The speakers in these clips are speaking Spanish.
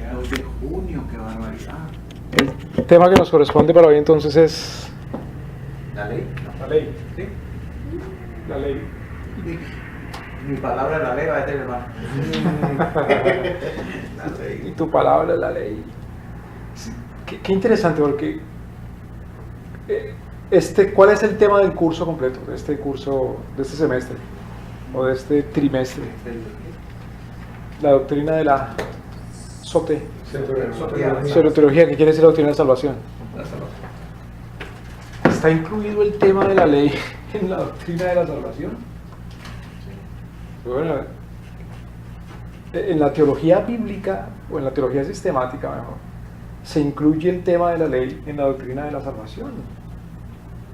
Mediados de junio, qué barbaridad. El tema que nos corresponde para hoy entonces es ¿La ley? la ley. Sí. La ley. Mi palabra es la ley, va a decir hermano. La Y ley. tu palabra es la ley. Sí, qué interesante, porque ¿cuál es el tema del curso completo, de este curso, de este semestre o de este trimestre? La doctrina de la soteriología, que quiere decir la doctrina de salvación. La salvación. ¿Está incluido el tema de la ley en la doctrina de la salvación? Bueno, en la teología bíblica o en la teología sistemática mejor, se incluye el tema de la ley en la doctrina de la salvación.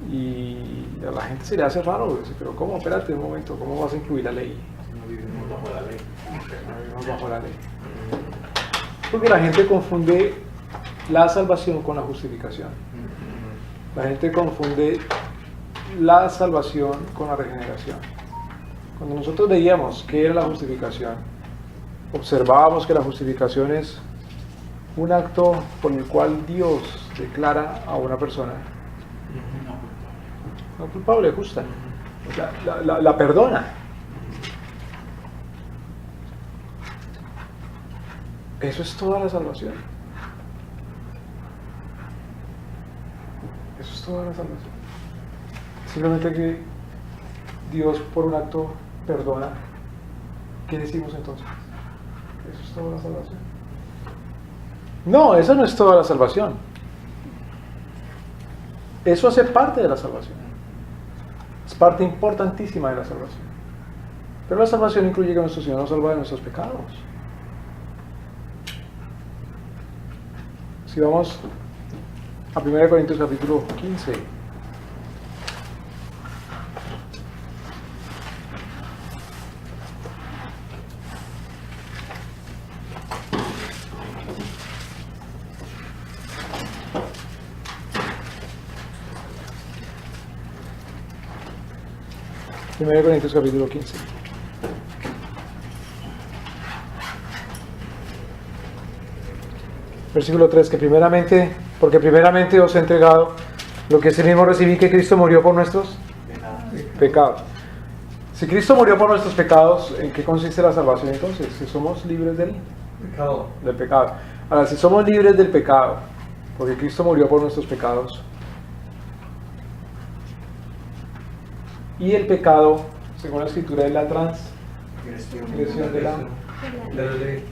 Y a la gente se le hace raro, dice, pero ¿cómo? Espérate un momento, ¿cómo vas a incluir la ley? No vivimos bajo la ley. No vivimos bajo la ley. Porque la gente confunde la salvación con la justificación. La gente confunde la salvación con la regeneración. Cuando nosotros veíamos qué era la justificación, observábamos que la justificación es un acto por el cual Dios declara a una persona no culpable, justa, la perdona. Eso es toda la salvación. Eso es toda la salvación. Simplemente que Dios por un acto perdona. ¿Qué decimos entonces? Eso es toda la salvación. No, eso no es toda la salvación. Eso hace parte de la salvación. Es parte importantísima de la salvación. Pero la salvación incluye que nuestro Señor nos salva de nuestros pecados. Si vamos a 1 Corintios capítulo 15. Primero de Corintios capítulo 15. Versículo 3, porque primeramente os he entregado lo que ese mismo recibí, que Cristo murió por nuestros pecados. Si Cristo murió por nuestros pecados, ¿en qué consiste la salvación entonces? Si somos libres del pecado. Ahora, si somos libres del pecado, porque Cristo murió por nuestros pecados, y el pecado, según la escritura, es la transgresión de la ley.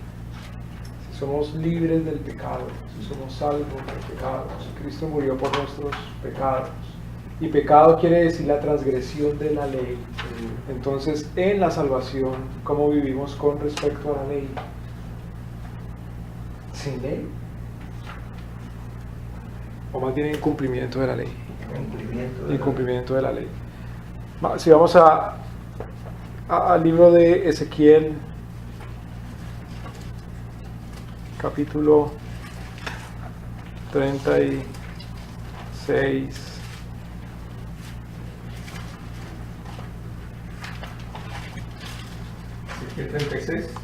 Si somos libres del pecado, si somos salvos del pecado, si Cristo murió por nuestros pecados, y pecado quiere decir la transgresión de la ley, entonces en la salvación, ¿cómo vivimos con respecto a la ley? ¿Sin ley? ¿O más bien incumplimiento de la ley? Incumplimiento de la ley. Si vamos al libro de Ezequiel, capítulo 36.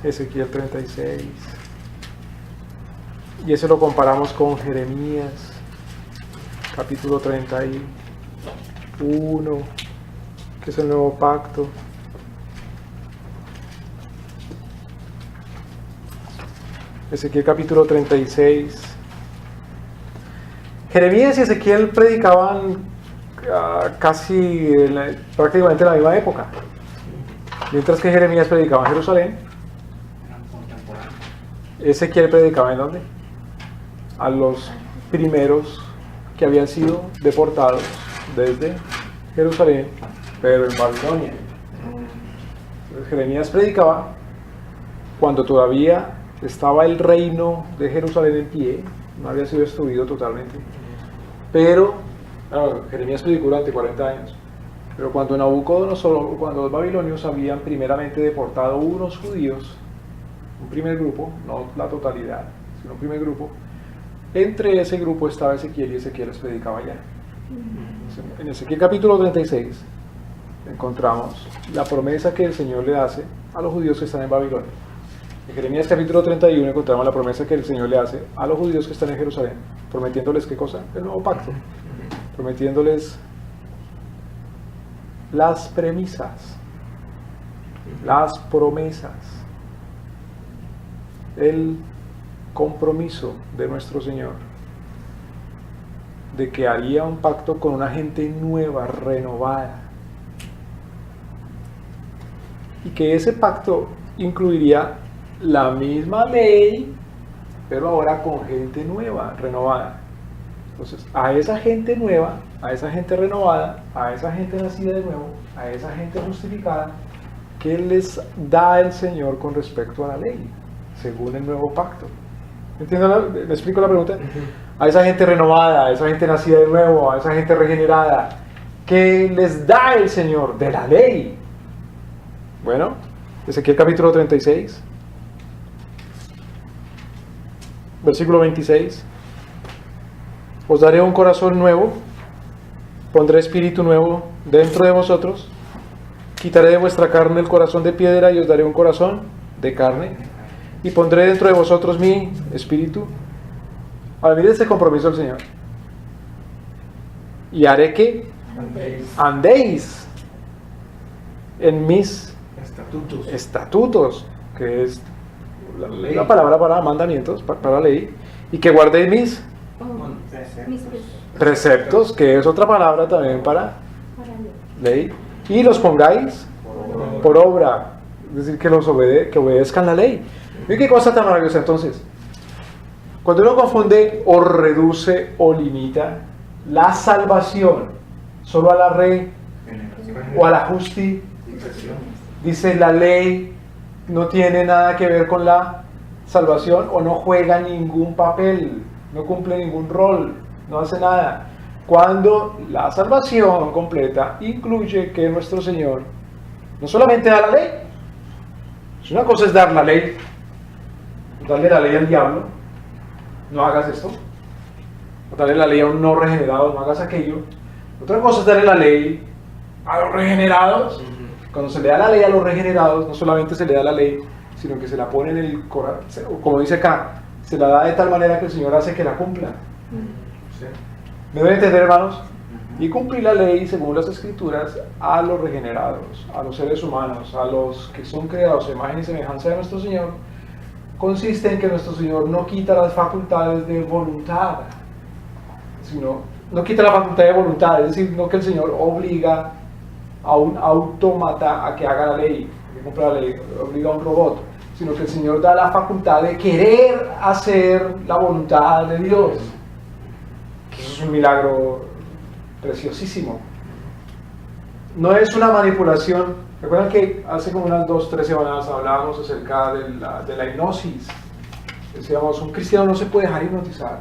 Ezequiel 36. Y eso lo comparamos con Jeremías, capítulo 31, que es el nuevo pacto. Ezequiel capítulo 36. Jeremías y Ezequiel predicaban prácticamente en la misma época. Mientras que Jeremías predicaba en Jerusalén, Ezequiel predicaba ¿en dónde? A los primeros que habían sido deportados desde Jerusalén, pero en Babilonia. Entonces, Jeremías predicaba cuando todavía estaba el reino de Jerusalén en pie, no había sido destruido totalmente, pero Jeremías predicó durante 40 años, pero cuando Nabucodonosor, cuando los babilonios habían primeramente deportado unos judíos, un primer grupo, no la totalidad, sino un primer grupo, entre ese grupo estaba Ezequiel, y Ezequiel les predicaba allá. En Ezequiel capítulo 36 encontramos la promesa que el Señor le hace a los judíos que están en Babilonia. En Jeremías capítulo 31 encontramos la promesa que el Señor le hace a los judíos que están en Jerusalén, prometiéndoles ¿qué cosa? El nuevo pacto, prometiéndoles las premisas, las promesas, el compromiso de nuestro Señor de que haría un pacto con una gente nueva, renovada, y que ese pacto incluiría la misma ley, pero ahora con gente nueva, renovada. Entonces, a esa gente nueva, a esa gente renovada, a esa gente nacida de nuevo, a esa gente justificada, ¿qué les da el Señor con respecto a la ley, según el nuevo pacto? ¿Me explico la pregunta? A esa gente renovada, a esa gente nacida de nuevo, a esa gente regenerada, ¿qué les da el Señor de la ley? Bueno, Ezequiel capítulo 36, versículo 26. Os daré un corazón nuevo, pondré espíritu nuevo dentro de vosotros, quitaré de vuestra carne el corazón de piedra y os daré un corazón de carne, y pondré dentro de vosotros mi espíritu. Ahora miren este compromiso del Señor. Y haré que andéis en mis estatutos, que es la palabra para mandamientos, para ley, y que guardéis mis preceptos, que es otra palabra también para ley, y los pongáis por obra, es decir, que que obedezcan la ley. ¿Y qué cosa tan maravillosa entonces? Cuando uno confunde o reduce o limita la salvación solo a la ley o a la justicia, dice la ley no tiene nada que ver con la salvación o no juega ningún papel, no cumple ningún rol, no hace nada. Cuando la salvación completa incluye que nuestro Señor no solamente da la ley, una cosa es dar la ley, darle la ley al diablo, no hagas esto, o darle la ley a un no regenerado, no hagas aquello. Otra cosa es darle la ley a los regenerados. Cuando se le da la ley a los regenerados, no solamente se le da la ley, sino que se la pone en el corazón, como dice acá, se la da de tal manera que el Señor hace que la cumpla. ¿Me deben entender, hermanos? Y cumplir la ley según las Escrituras a los regenerados, a los seres humanos, a los que son creados a imagen y semejanza de nuestro Señor, consiste en que nuestro Señor no quita las facultades de voluntad, sino no quita la facultad de voluntad, es decir, no que el Señor obliga a un autómata a que haga la ley, que cumpla la ley, obliga a un robot, sino que el Señor da la facultad de querer hacer la voluntad de Dios. Eso es un milagro preciosísimo. No es una manipulación. Recuerdan que hace como unas 2-3 semanas hablábamos acerca de la hipnosis. Decíamos, un cristiano no se puede dejar hipnotizar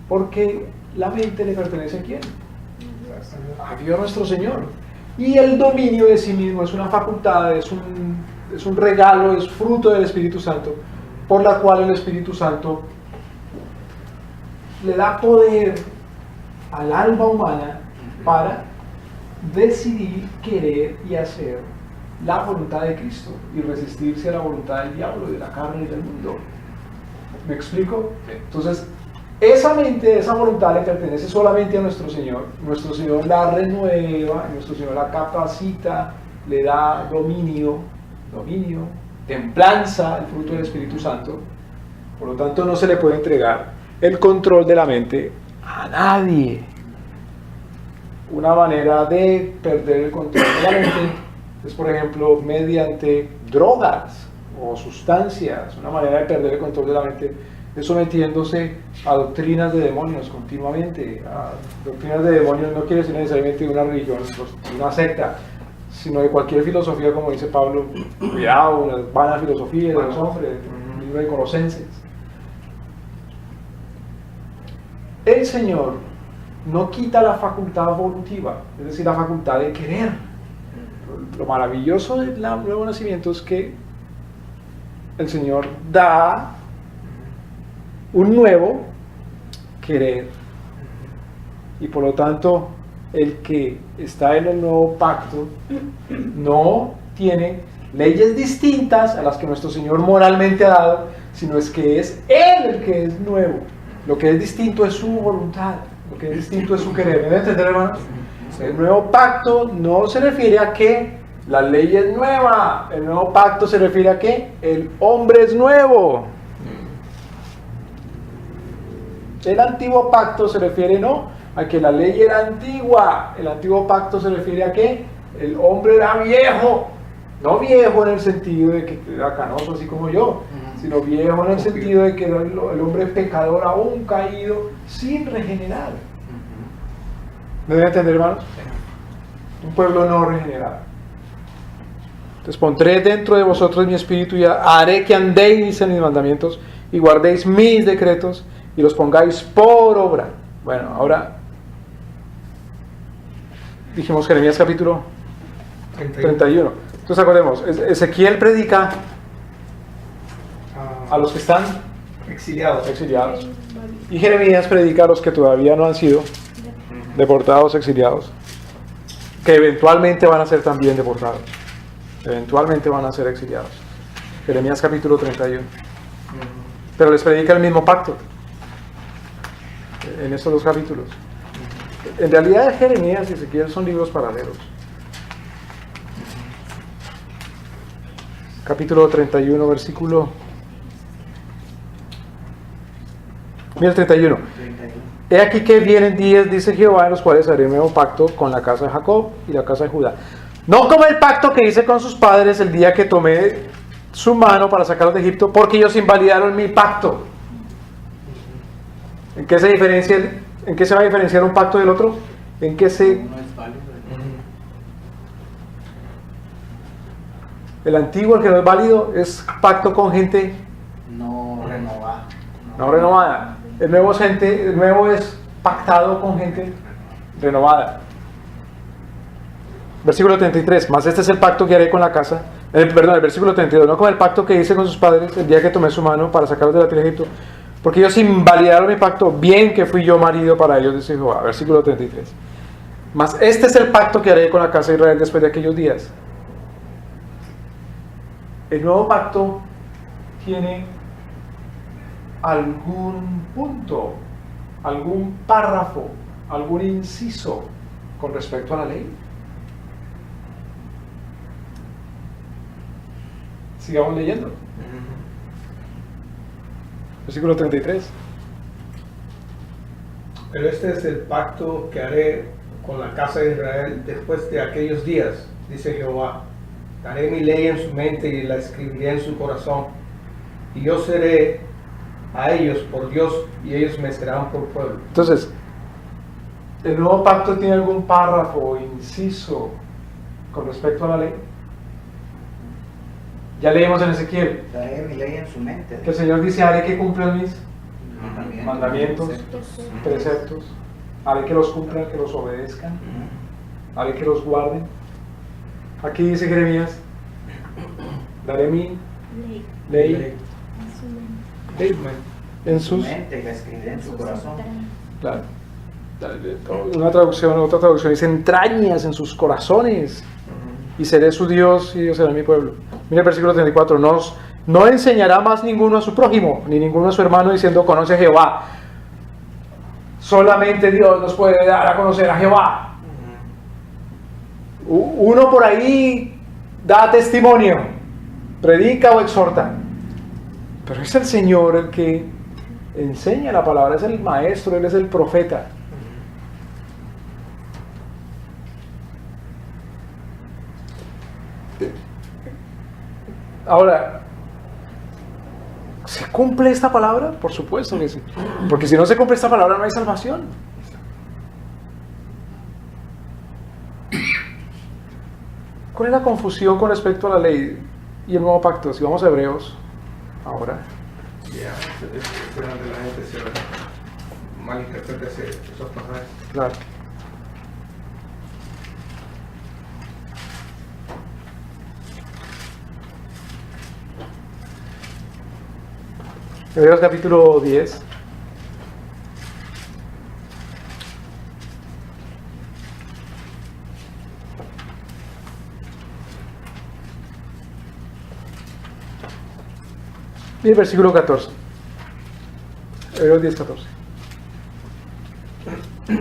porque la mente le pertenece a ¿quién? A Dios nuestro Señor. Y el dominio de sí mismo es una facultad, es un regalo, es fruto del Espíritu Santo, por la cual el Espíritu Santo le da poder al alma humana para decidir, querer y hacer la voluntad de Cristo y resistirse a la voluntad del diablo, de la carne y del mundo. ¿Me explico? Entonces, esa mente, esa voluntad le pertenece solamente a nuestro Señor. Nuestro Señor la renueva, nuestro Señor la capacita, le da dominio, templanza, el fruto del Espíritu Santo. Por lo tanto, no se le puede entregar el control de la mente a nadie. Una manera de perder el control de la mente es, por ejemplo, mediante drogas o sustancias. Una manera de perder el control de la mente es sometiéndose a doctrinas de demonios continuamente. A doctrinas de demonios no quiere decir necesariamente de una religión, de una secta, sino de cualquier filosofía, como dice Pablo. Cuidado, las vanas filosofías de los hombres, el libro de Colosenses. El Señor no quita la facultad evolutiva, es decir, la facultad de querer. Lo maravilloso del nuevo nacimiento es que el Señor da un nuevo querer, y por lo tanto el que está en el nuevo pacto no tiene leyes distintas a las que nuestro Señor moralmente ha dado, sino es que es Él el que es nuevo. Lo que es distinto es su voluntad, lo que es distinto es su querer. ¿Me deben entender, hermanos? El nuevo pacto no se refiere a que la ley es nueva, el nuevo pacto se refiere a que el hombre es nuevo. El antiguo pacto se refiere no a que la ley era antigua, el antiguo pacto se refiere a que el hombre era viejo, no viejo en el sentido de que era canoso así como yo, sino viejo en el sentido de que era el hombre pecador aún caído sin regenerar. ¿Me deben entender, hermanos? Un pueblo no regenerado. Entonces pondré dentro de vosotros mi espíritu y haré que andéis en mis mandamientos y guardéis mis decretos y los pongáis por obra. Bueno, ahora dijimos Jeremías capítulo 31. Entonces acordemos, Ezequiel predica a los que están exiliados. Y Jeremías predica a los que todavía no han sido deportados, exiliados, que eventualmente van a ser también deportados, eventualmente van a ser exiliados. Jeremías capítulo 31. Pero les predica el mismo pacto en estos dos capítulos. En realidad Jeremías y Ezequiel son libros paralelos. Capítulo 31, versículo... Mira el 31. He aquí que vienen días, dice Jehová, en los cuales haré un nuevo pacto con la casa de Jacob y la casa de Judá. No como el pacto que hice con sus padres el día que tomé su mano para sacarlos de Egipto, porque ellos invalidaron mi pacto. ¿En qué se diferencia? ¿En qué se va a diferenciar un pacto del otro? En que el antiguo, el que no es válido, es pacto con gente no renovada. No renovada. El nuevo es pactado con gente renovada. Versículo 33. Mas este es el pacto que haré con la casa. El versículo 32. No con el pacto que hice con sus padres el día que tomé su mano para sacarlos de la tierra de Egipto. Porque ellos invalidaron mi pacto, bien que fui yo marido para ellos, dice Jehová. Versículo 33. Mas este es el pacto que haré con la casa de Israel después de aquellos días. El nuevo pacto tiene algún punto, algún párrafo, algún inciso con respecto a la ley. Sigamos leyendo. Versículo 33. Pero este es el pacto que haré con la casa de Israel después de aquellos días, dice Jehová. Daré mi ley en su mente y la escribiré en su corazón. Y yo seré a ellos por Dios y ellos me serán por pueblo. Entonces, ¿el nuevo pacto tiene algún párrafo o inciso con respecto a la ley? Ya leímos en Ezequiel Daré mi ley en su mente. que el Señor dice: haré que cumplan mis mandamientos, preceptos, haré que los cumplan, que los obedezcan, haré que los guarden. Aquí dice Jeremías: daré mi ley en sus mente, la escribiré en su corazón. Claro. Otra traducción dice entrañas en sus corazones, y seré su Dios y ellos serán mi pueblo. Mira el versículo 34. No enseñará más ninguno a su prójimo, ni ninguno a su hermano, diciendo: conoce a Jehová. Solamente Dios nos puede dar a conocer a Jehová. Uno por ahí da testimonio, predica o exhorta, pero es el Señor el que enseña la palabra, es el maestro, Él es el profeta. Ahora, ¿se cumple esta palabra? Por supuesto que sí, porque si no se cumple esta palabra no hay salvación. ¿Cuál es la confusión con respecto a la ley y el nuevo pacto? Si vamos a Hebreos ahora. Ya, es donde la gente se malinterpreta esos pasajes. Claro. Hebreos capítulo 10. Y el versículo 14. Hebreos 10, 14. Con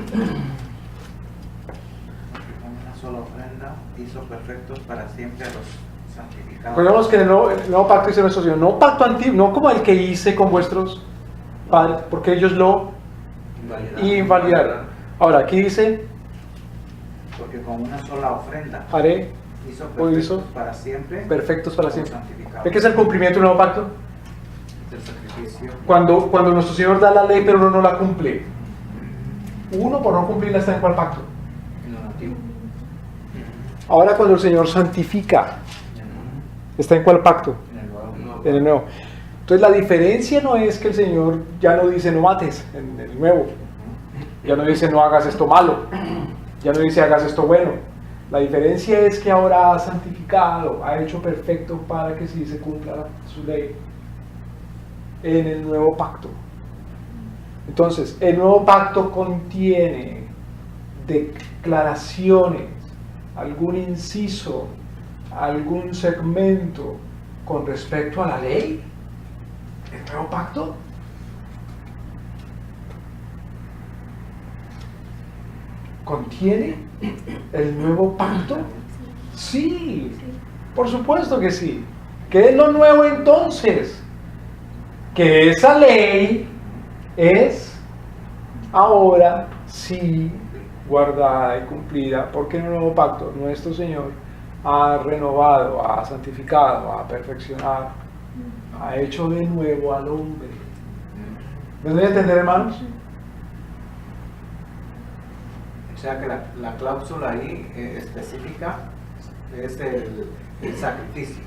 una sola ofrenda hizo perfectos para siempre a los santificados. Recordemos que en el nuevo pacto dice nuestro Señor, no pacto antiguo, no como el que hice con vuestros padres, porque ellos lo invalidaron. Ahora, aquí dice, Porque con una sola ofrenda haré hizo o perfectos hizo para siempre. perfectos para a los siempre. santificados. ¿De qué es el cumplimiento del nuevo pacto? Del sacrificio. Cuando nuestro Señor da la ley pero uno no la cumple. Uno por no cumplirla está en cuál pacto. En lo antiguo. Ahora cuando el Señor santifica, está en cuál pacto. En el nuevo. En el nuevo. Entonces la diferencia no es que el Señor ya no dice no mates en el nuevo. Ya no dice no hagas esto malo. Ya no dice hagas esto bueno. La diferencia es que ahora ha santificado, ha hecho perfecto para que sí se cumpla su ley en el nuevo pacto. Entonces, el nuevo pacto contiene declaraciones, algún inciso, algún segmento con respecto a la ley. ¿El nuevo pacto? ¿Contiene el nuevo pacto? Sí, por supuesto que sí. ¿Qué es lo nuevo entonces? Que esa ley es ahora sí guardada y cumplida, porque en el nuevo pacto nuestro Señor ha renovado, ha santificado, ha perfeccionado, ha hecho de nuevo al hombre. ¿Me doy a entender, hermanos? O sea que la cláusula ahí específica es el sacrificio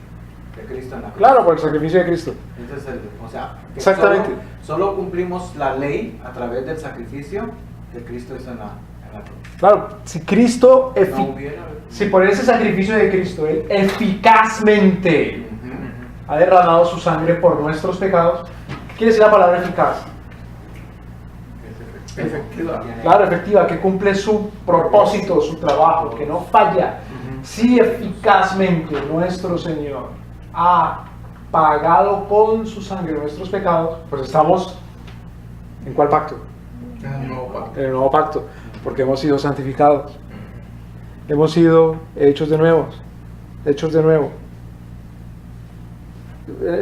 de Cristo en la cruz. Claro, por el sacrificio de Cristo. Ese es o sea, que Exactamente. Solo cumplimos la ley a través del sacrificio que Cristo hizo en la cruz. Claro, si Cristo, No hubiera. si por ese sacrificio de Cristo, Él eficazmente Ujú. ha derramado su sangre por nuestros pecados, ¿qué quiere decir la palabra eficaz? Efectiva. Claro, efectiva, que cumple su propósito, su trabajo, que no falla. Si eficazmente nuestro Señor ha pagado con su sangre nuestros pecados, pues estamos ¿en cuál pacto? En el nuevo pacto. En el nuevo pacto, porque hemos sido santificados, hemos sido hechos de nuevo.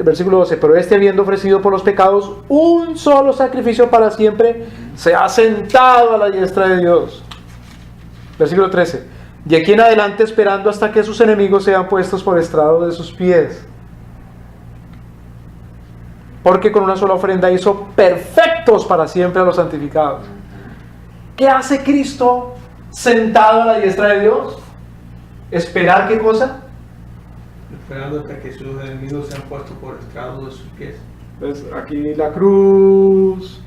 Versículo 12, pero este habiendo ofrecido por los pecados un solo sacrificio para siempre, se ha sentado a la diestra de Dios. Versículo 13, de aquí en adelante esperando hasta que sus enemigos sean puestos por estrado de sus pies. Porque con una sola ofrenda hizo perfectos para siempre a los santificados. ¿Qué hace Cristo sentado a la diestra de Dios? ¿Esperar qué cosa? Esperando hasta que sus enemigos sean puestos por estrado de sus pies. Pues aquí la cruz,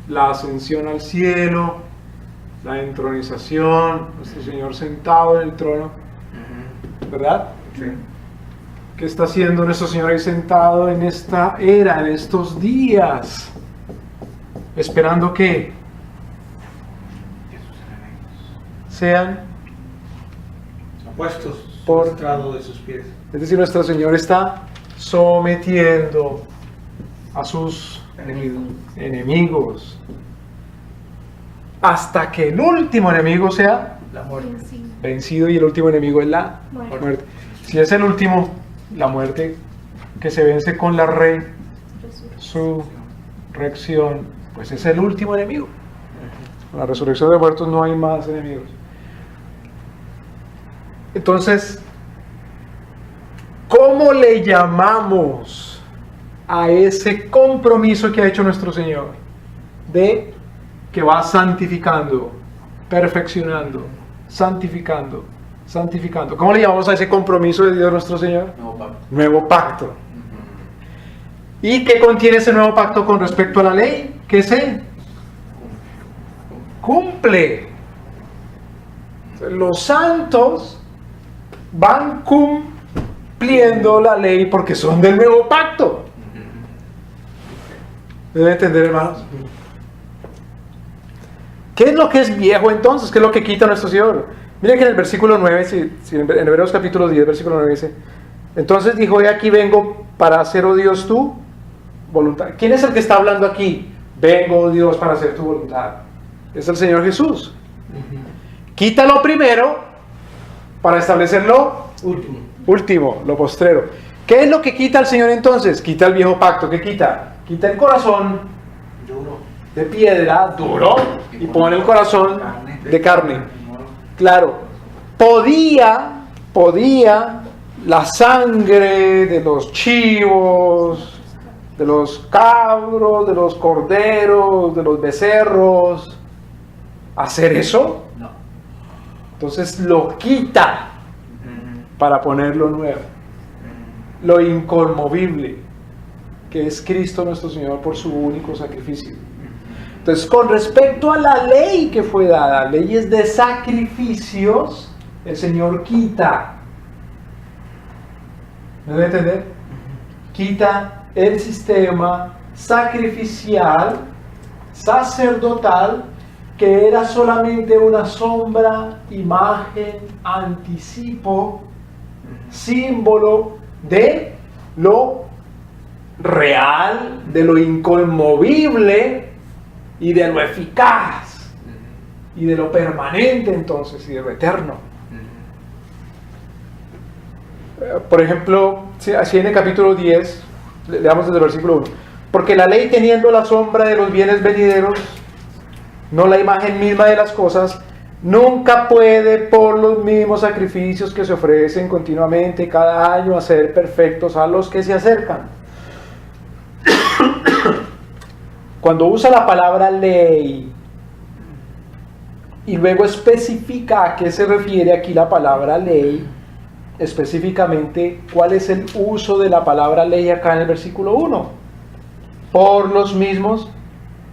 la ascensión al cielo, la entronización, nuestro Señor sentado en el trono, ¿verdad? Sí. ¿Qué está haciendo nuestro Señor ahí sentado en esta era, en estos días? Esperando que sean, Puestos Por- por estrado de sus pies. es decir, nuestro Señor está sometiendo a sus enemigos hasta que el último enemigo sea La muerte. vencido, y el último enemigo es la Muerte. muerte. Si es el último, la muerte que se vence con la resurrección, pues es el último enemigo. Con la resurrección de muertos no hay más enemigos. Entonces, ¿cómo le llamamos a ese compromiso que ha hecho nuestro Señor de que va santificando, perfeccionando, santificando, santificando? ¿Cómo le llamamos a ese compromiso de Dios nuestro Señor? Nuevo pacto. Nuevo pacto. ¿Y qué contiene ese nuevo pacto con respecto a la ley? Que se cumple. Los santos van cumpliendo la ley porque son del nuevo pacto. ¿Deben entender, hermanos? ¿Qué es lo que es viejo entonces? ¿Qué es lo que quita nuestro Señor? Miren que en el versículo 9, en Hebreos capítulo 10, versículo 9 dice: entonces dijo, he aquí vengo para hacer, oh Dios, tu voluntad. ¿Quién es el que está hablando aquí? Vengo, Dios, para hacer tu voluntad. Es el Señor Jesús. Quita lo primero para establecer lo último, lo postrero. ¿Qué es lo que quita el Señor entonces? Quita el viejo pacto. ¿Qué quita? Quita el corazón Duro. de piedra, duro, y pone el corazón de carne. Claro, podía la sangre de los chivos, de los cabros, de los corderos, de los becerros, hacer eso. No. Entonces lo quita para ponerlo nuevo, lo inconmovible, que es Cristo nuestro Señor por su único sacrificio. Entonces, con respecto a la ley que fue dada, leyes de sacrificios, el Señor quita. ¿Me debe entender? Quita el sistema sacrificial, sacerdotal, que era solamente una sombra, imagen, anticipo, símbolo de lo real, de lo inconmovible y de lo eficaz y de lo permanente entonces y de lo eterno. Por ejemplo, así en el capítulo 10, leamos desde el versículo 1. Porque la ley, teniendo la sombra de los bienes venideros, no la imagen misma de las cosas, nunca puede por los mismos sacrificios que se ofrecen continuamente cada año hacer perfectos a los que se acercan. Cuando usa la palabra ley y luego especifica a qué se refiere aquí la palabra ley, específicamente cuál es el uso de la palabra ley acá en el versículo 1. Por los mismos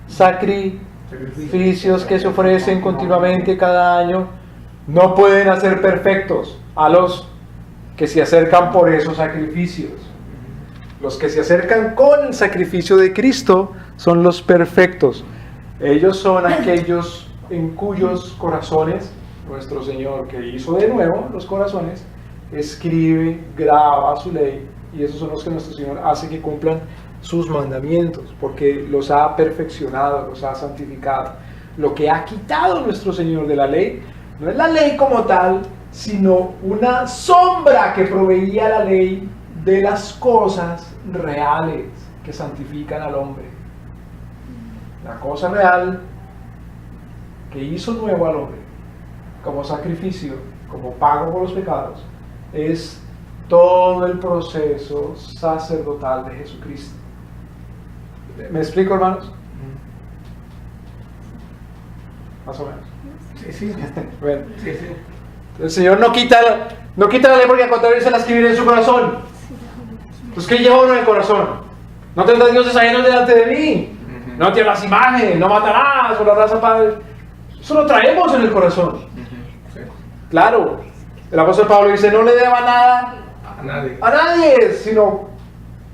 sacrificios que se ofrecen continuamente cada año, no pueden hacer perfectos a los que se acercan por esos sacrificios. Los que se acercan con el sacrificio de Cristo son los perfectos. Ellos son aquellos en cuyos corazones nuestro Señor, que hizo de nuevo los corazones, escribe, graba su ley, y esos son los que nuestro Señor hace que cumplan sus mandamientos, porque los ha perfeccionado, los ha santificado. Lo que ha quitado nuestro Señor de la ley no es la ley como tal, sino una sombra que proveía la ley de las cosas reales que santifican al hombre. La cosa real que hizo nuevo al hombre como sacrificio, como pago por los pecados, es todo el proceso sacerdotal de Jesucristo. ¿Me explico, hermanos? Más o menos. Sí. Bueno, Sí. el Señor no quita la ley porque al contrario se la escribirá en su corazón. Pues ¿qué lleva uno en el corazón? No tendrás dioses ajenos delante de mí. No te harás imagen, no matarás, honrarás a padre. Eso lo traemos en el corazón. Claro. El apóstol Pablo dice, no le deba nada A nadie, sino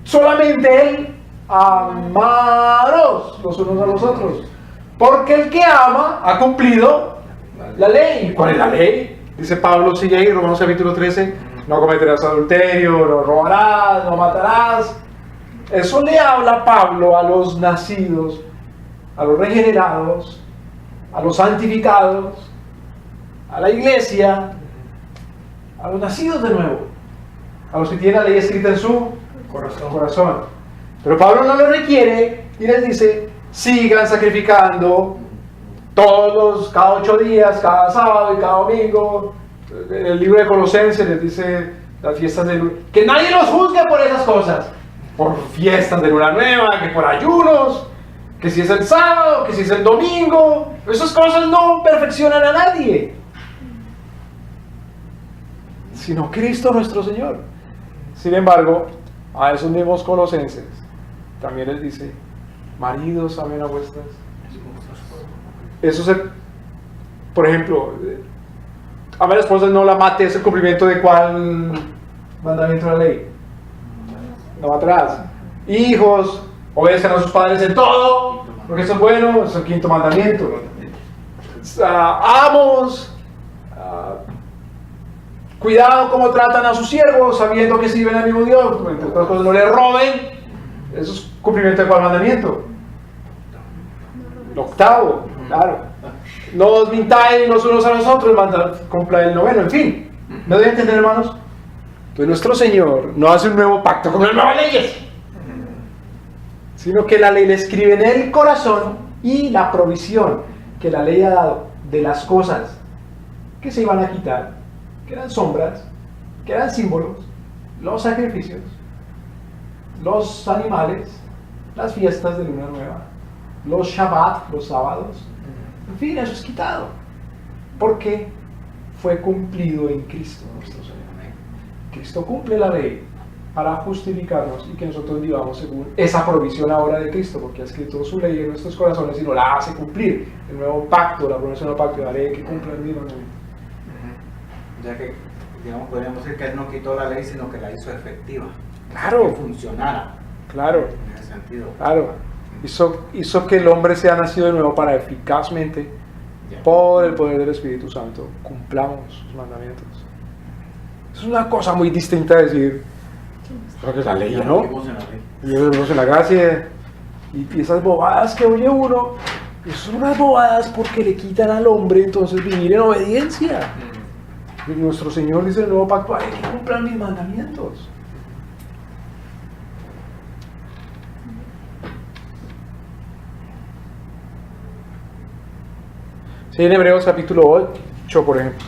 solamente él, amaros los unos a los otros. Porque el que ama ha cumplido la ley. ¿Cuál es la ley? Dice Pablo, sigue ahí, Romanos capítulo 13, no cometerás adulterio, no robarás, no matarás. Eso le habla Pablo a los nacidos, a los regenerados, a los santificados, a la iglesia, a los nacidos de nuevo, a los que tienen la ley escrita en su corazón. Pero Pablo no les requiere y les dice, sigan sacrificando todos, cada 8 días, cada sábado y cada domingo. En el libro de Colosenses les dice las fiestas de luna, que nadie los juzgue por esas cosas, por fiestas de luna nueva, que por ayunos, que si es el sábado, que si es el domingo. Esas cosas no perfeccionan a nadie, sino Cristo nuestro Señor. Sin embargo, a esos mismos colosenses también les dice, maridos, amen a vuestras. Eso es, por ejemplo, amar a la esposa, no la mate, es el cumplimiento de cuál mandamiento de la ley. No matarás. Hijos, obedezcan a sus padres en todo, porque eso es bueno, es el 5.º mandamiento. Amos, cuidado cómo tratan a sus siervos, sabiendo que sirven al mismo Dios, entre otras cosas no le roben. Esos ¿Cumplimiento de cuál mandamiento? El octavo, claro. No os mintáis los unos a los otros, cumpla el noveno, en fin. ¿Me doy a entender, hermanos? Pues nuestro Señor no hace un nuevo pacto con las nuevas leyes, sino que la ley le escribe en el corazón y la provisión que la ley ha dado de las cosas que se iban a quitar, que eran sombras, que eran símbolos, los sacrificios, los animales, las fiestas de luna nueva, los Shabbat, los sábados, en fin, eso es quitado, porque fue cumplido en Cristo nuestro Señor. Cristo cumple la ley para justificarnos y que nosotros vivamos según esa provisión ahora de Cristo, porque ha escrito su ley en nuestros corazones y nos la hace cumplir. El nuevo pacto, la promesa del nuevo pacto, la ley que cumple el mismo. Ya que, digamos, podríamos decir que Él no quitó la ley, sino que la hizo efectiva. Claro. Que funcionara. Claro. En ese sentido. Claro. Hizo que el hombre sea nacido de nuevo para eficazmente, por el poder del Espíritu Santo, cumplamos sus mandamientos. Es una cosa muy distinta a decir, creo que es la ley, ¿no? Vivimos en la gracia y esas bobadas que oye uno, son unas bobadas porque le quitan al hombre entonces vivir en obediencia. Y nuestro Señor dice en el nuevo pacto, hay que cumplan mis mandamientos. Sí, en Hebreos capítulo 8, por ejemplo,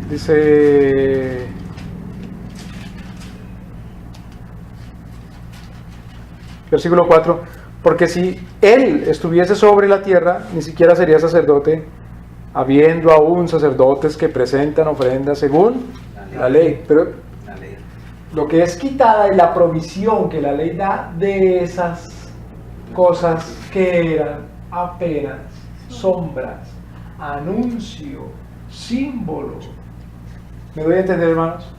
dice: versículo 4, porque si Él estuviese sobre la tierra, ni siquiera sería sacerdote, habiendo aún sacerdotes que presentan ofrendas según la ley. Pero lo que es quitada es la provisión que la ley da de esas cosas que eran apenas sombras, anuncio, símbolo. ¿Me doy a entender, hermanos?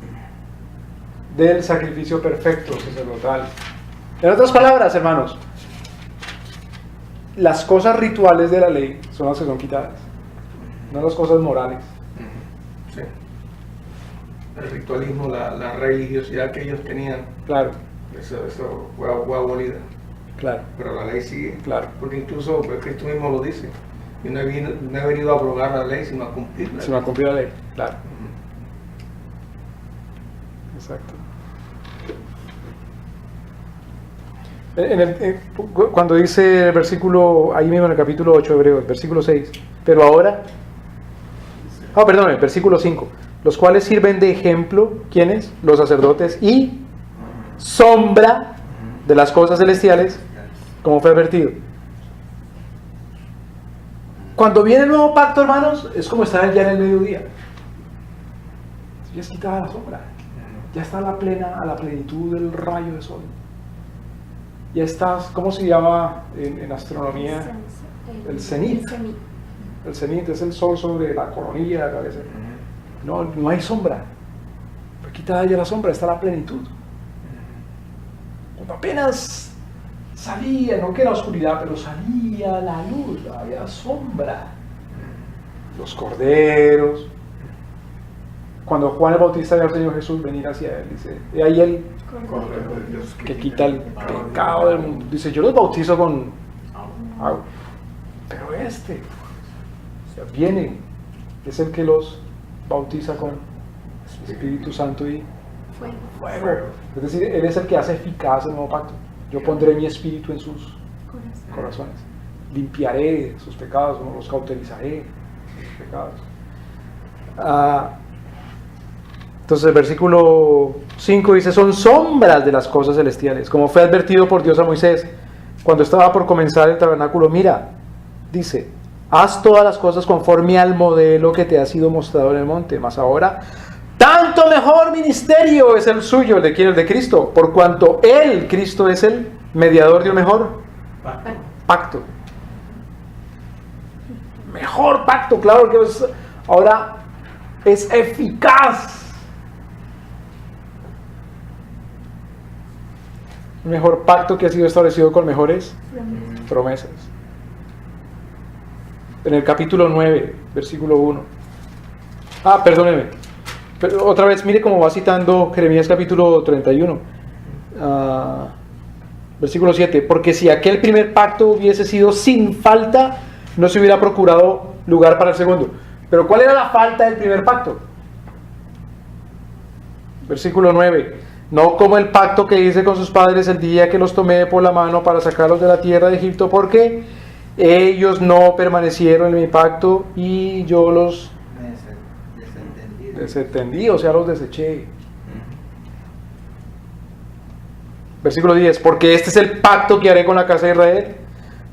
Del sacrificio perfecto sacerdotal. En otras palabras, hermanos, las cosas rituales de la ley son las que son quitadas, no las cosas morales. Sí. El ritualismo, la religiosidad que ellos tenían, Claro, eso fue abolida. claro, Pero la ley sigue. claro. Porque incluso Cristo mismo lo dice. Yo no he venido a abrogar la ley, sino a cumplirla. Se me ha cumplido la ley, claro. Exacto. Cuando dice el versículo, ahí mismo en el capítulo 8 de Hebreos, versículo 6, pero ahora, perdón, el versículo 5, los cuales sirven de ejemplo, ¿quiénes? Los sacerdotes, y sombra de las cosas celestiales, como fue advertido. Cuando viene el nuevo pacto, hermanos, es como estar ya en el mediodía. Ya es quitada la sombra, ya está a la plenitud del rayo de sol. Ya estás, ¿cómo se llama en astronomía? El cenit. El cenit es el sol sobre la coronilla de la cabeza. No hay sombra. Fue quitada ya la sombra, está la plenitud. Cuando apenas salía, no que era oscuridad, pero salía la luz, había sombra. Los corderos. Cuando Juan el Bautista ve al Señor Jesús venir hacia él, dice, y ahí él que quita el pecado del mundo. Dice, yo los bautizo con agua, pero viene, es el que los bautiza con Espíritu Santo y fuego. Es decir, Él es el que hace eficaz el nuevo pacto. Yo pondré mi espíritu en sus corazones. Limpiaré sus pecados, no los cauterizaré sus pecados. Entonces el versículo 5 dice, son sombras de las cosas celestiales, como fue advertido por Dios a Moisés cuando estaba por comenzar el tabernáculo. Mira, dice, haz todas las cosas conforme al modelo que te ha sido mostrado en el monte, mas ahora tanto mejor ministerio es el suyo, el de quién, el de Cristo, por cuanto Él, Cristo, es el mediador de un mejor pacto. Mejor pacto, claro que ahora es eficaz. Mejor pacto que ha sido establecido con mejores promesas. En el capítulo 9, versículo 1. Perdóneme. Pero otra vez, mire cómo va citando Jeremías capítulo 31. Versículo 7, porque si aquel primer pacto hubiese sido sin falta, no se hubiera procurado lugar para el segundo. Pero ¿cuál era la falta del primer pacto? Versículo 9, no como el pacto que hice con sus padres el día que los tomé por la mano para sacarlos de la tierra de Egipto, porque ellos no permanecieron en mi pacto y yo los desentendí, o sea, los deseché. Versículo 10, porque este es el pacto que haré con la casa de Israel.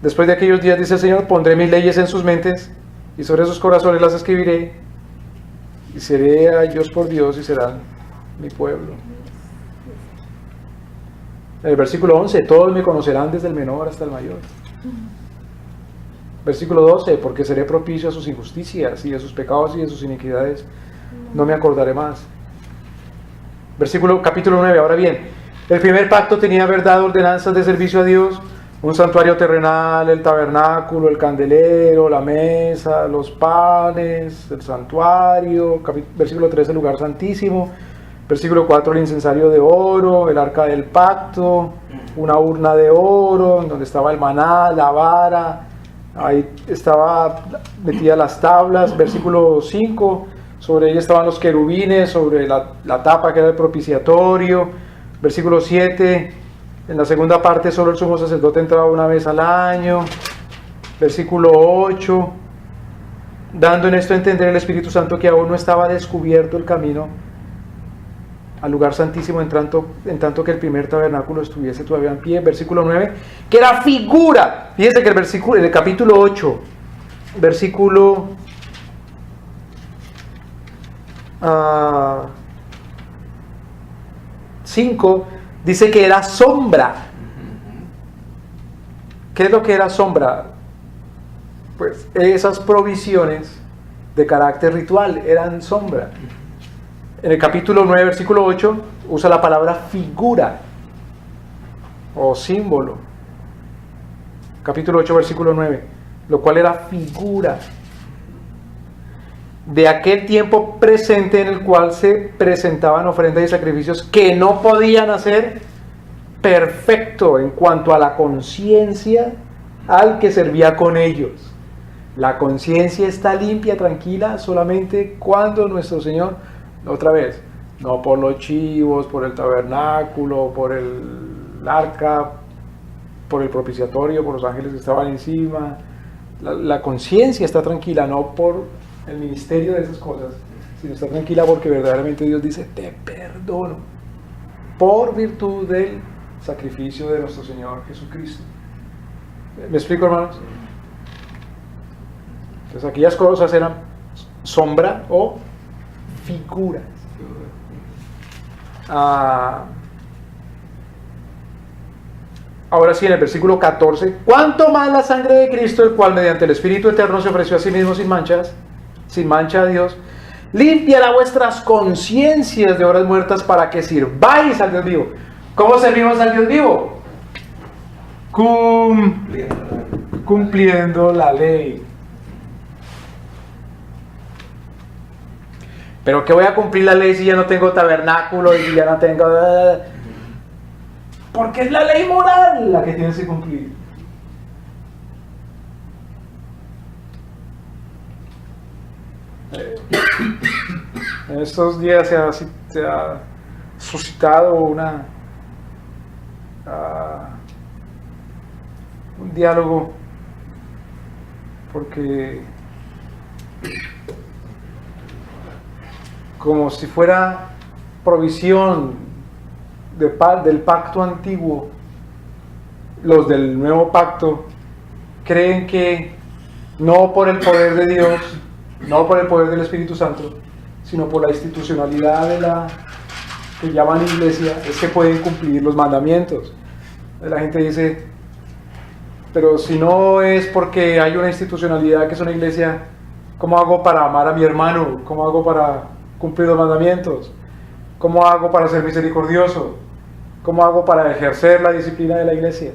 Después de aquellos días, dice el Señor, pondré mis leyes en sus mentes y sobre sus corazones las escribiré. Y seré a ellos por Dios y serán mi pueblo. En el versículo 11, todos me conocerán desde el menor hasta el mayor. Versículo 12, porque seré propicio a sus injusticias y a sus pecados y a sus iniquidades no me acordaré más. Capítulo 9, ahora bien, el primer pacto tenía verdad, ordenanzas de servicio a Dios, un santuario terrenal, el tabernáculo, el candelero, la mesa, los panes, el santuario. Versículo 3, el lugar santísimo. Versículo 4, el incensario de oro, el arca del pacto, una urna de oro, en donde estaba el maná, la vara, ahí estaba metida las tablas. Versículo 5, sobre ella estaban los querubines, sobre la tapa que era el propiciatorio. Versículo 7, en la segunda parte solo el sumo sacerdote entraba una vez al año. Versículo 8, dando en esto a entender el Espíritu Santo que aún no estaba descubierto el camino al lugar santísimo en tanto que el primer tabernáculo estuviese todavía en pie. Versículo 9, que era figura. Fíjense que en el capítulo 8, versículo 5, dice que era sombra. ¿Qué es lo que era sombra? Pues esas provisiones de carácter ritual eran sombra. En el capítulo 9, versículo 8, usa la palabra figura o símbolo. Capítulo 8, versículo 9, lo cual era figura de aquel tiempo presente en el cual se presentaban ofrendas y sacrificios que no podían hacer perfecto en cuanto a la conciencia al que servía con ellos. La conciencia está limpia, tranquila, solamente cuando nuestro Señor, otra vez, no por los chivos, por el tabernáculo, por el arca, por el propiciatorio, por los ángeles que estaban encima. La conciencia está tranquila, no por el ministerio de esas cosas, sino está tranquila porque verdaderamente Dios dice, te perdono, por virtud del sacrificio de nuestro Señor Jesucristo. ¿Me explico, hermanos? Entonces aquellas cosas eran sombra o figuras. Ahora sí, en el versículo 14, ¿cuánto más la sangre de Cristo, el cual mediante el Espíritu Eterno se ofreció a sí mismo sin mancha a Dios, limpiará vuestras conciencias de obras muertas para que sirváis al Dios vivo? ¿Cómo servimos al Dios vivo? Cumpliendo la ley. Pero ¿qué voy a cumplir la ley si ya no tengo tabernáculo y ya no tengo...? Porque es la ley moral la que tienes que cumplir. En estos días se ha suscitado un diálogo, porque como si fuera provisión del pacto antiguo, los del nuevo pacto creen que no por el poder de Dios, no por el poder del Espíritu Santo, sino por la institucionalidad de la que llaman iglesia, es que pueden cumplir los mandamientos. La gente dice, pero si no es porque hay una institucionalidad que es una iglesia, ¿cómo hago para amar a mi hermano? ¿Cómo hago para cumplir los mandamientos? ¿Cómo hago para ser misericordioso? ¿Cómo hago para ejercer la disciplina de la iglesia?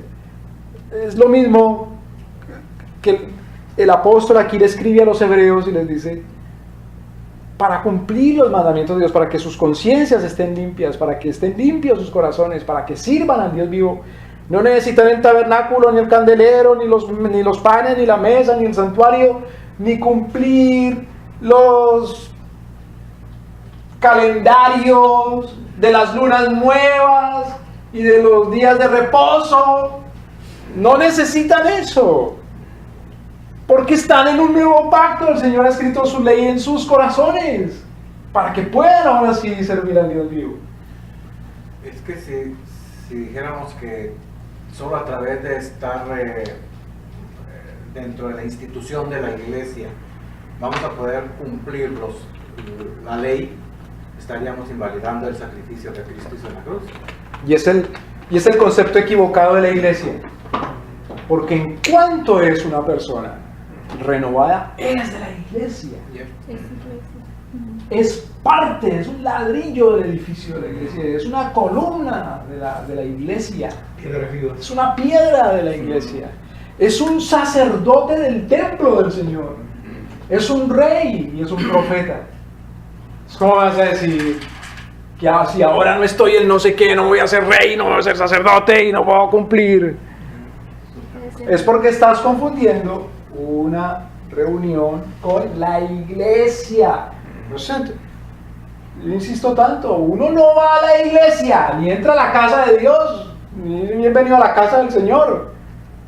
Es lo mismo que el apóstol aquí le escribe a los hebreos y les dice, para cumplir los mandamientos de Dios, para que sus conciencias estén limpias, para que estén limpios sus corazones, para que sirvan al Dios vivo, No necesitan el tabernáculo, ni el candelero, ni los panes, ni la mesa, ni el santuario, ni cumplir los calendarios de las lunas nuevas y de los días de reposo. No necesitan eso, porque están en un nuevo pacto. El Señor ha escrito su ley en sus corazones para que puedan ahora sí servir al Dios vivo. Es que si dijéramos que solo a través de estar dentro de la institución de la iglesia vamos a poder cumplir la ley, estaríamos invalidando el sacrificio de Cristo en la cruz. Y es el concepto equivocado de la iglesia, porque en cuanto es una persona renovada, es de la iglesia, es parte, es un ladrillo del edificio de la iglesia, es una columna de la iglesia, Piedra viva. es una piedra de la iglesia, es un sacerdote del templo del Señor, es un rey y es un profeta. ¿Cómo vas a decir que si ahora no estoy en no sé qué, no voy a ser rey, no voy a ser sacerdote y no puedo cumplir? Es porque estás confundiendo una reunión con la iglesia. Lo siento, yo insisto tanto, uno no va a la iglesia, ni entra a la casa de Dios, ni bienvenido a la casa del Señor.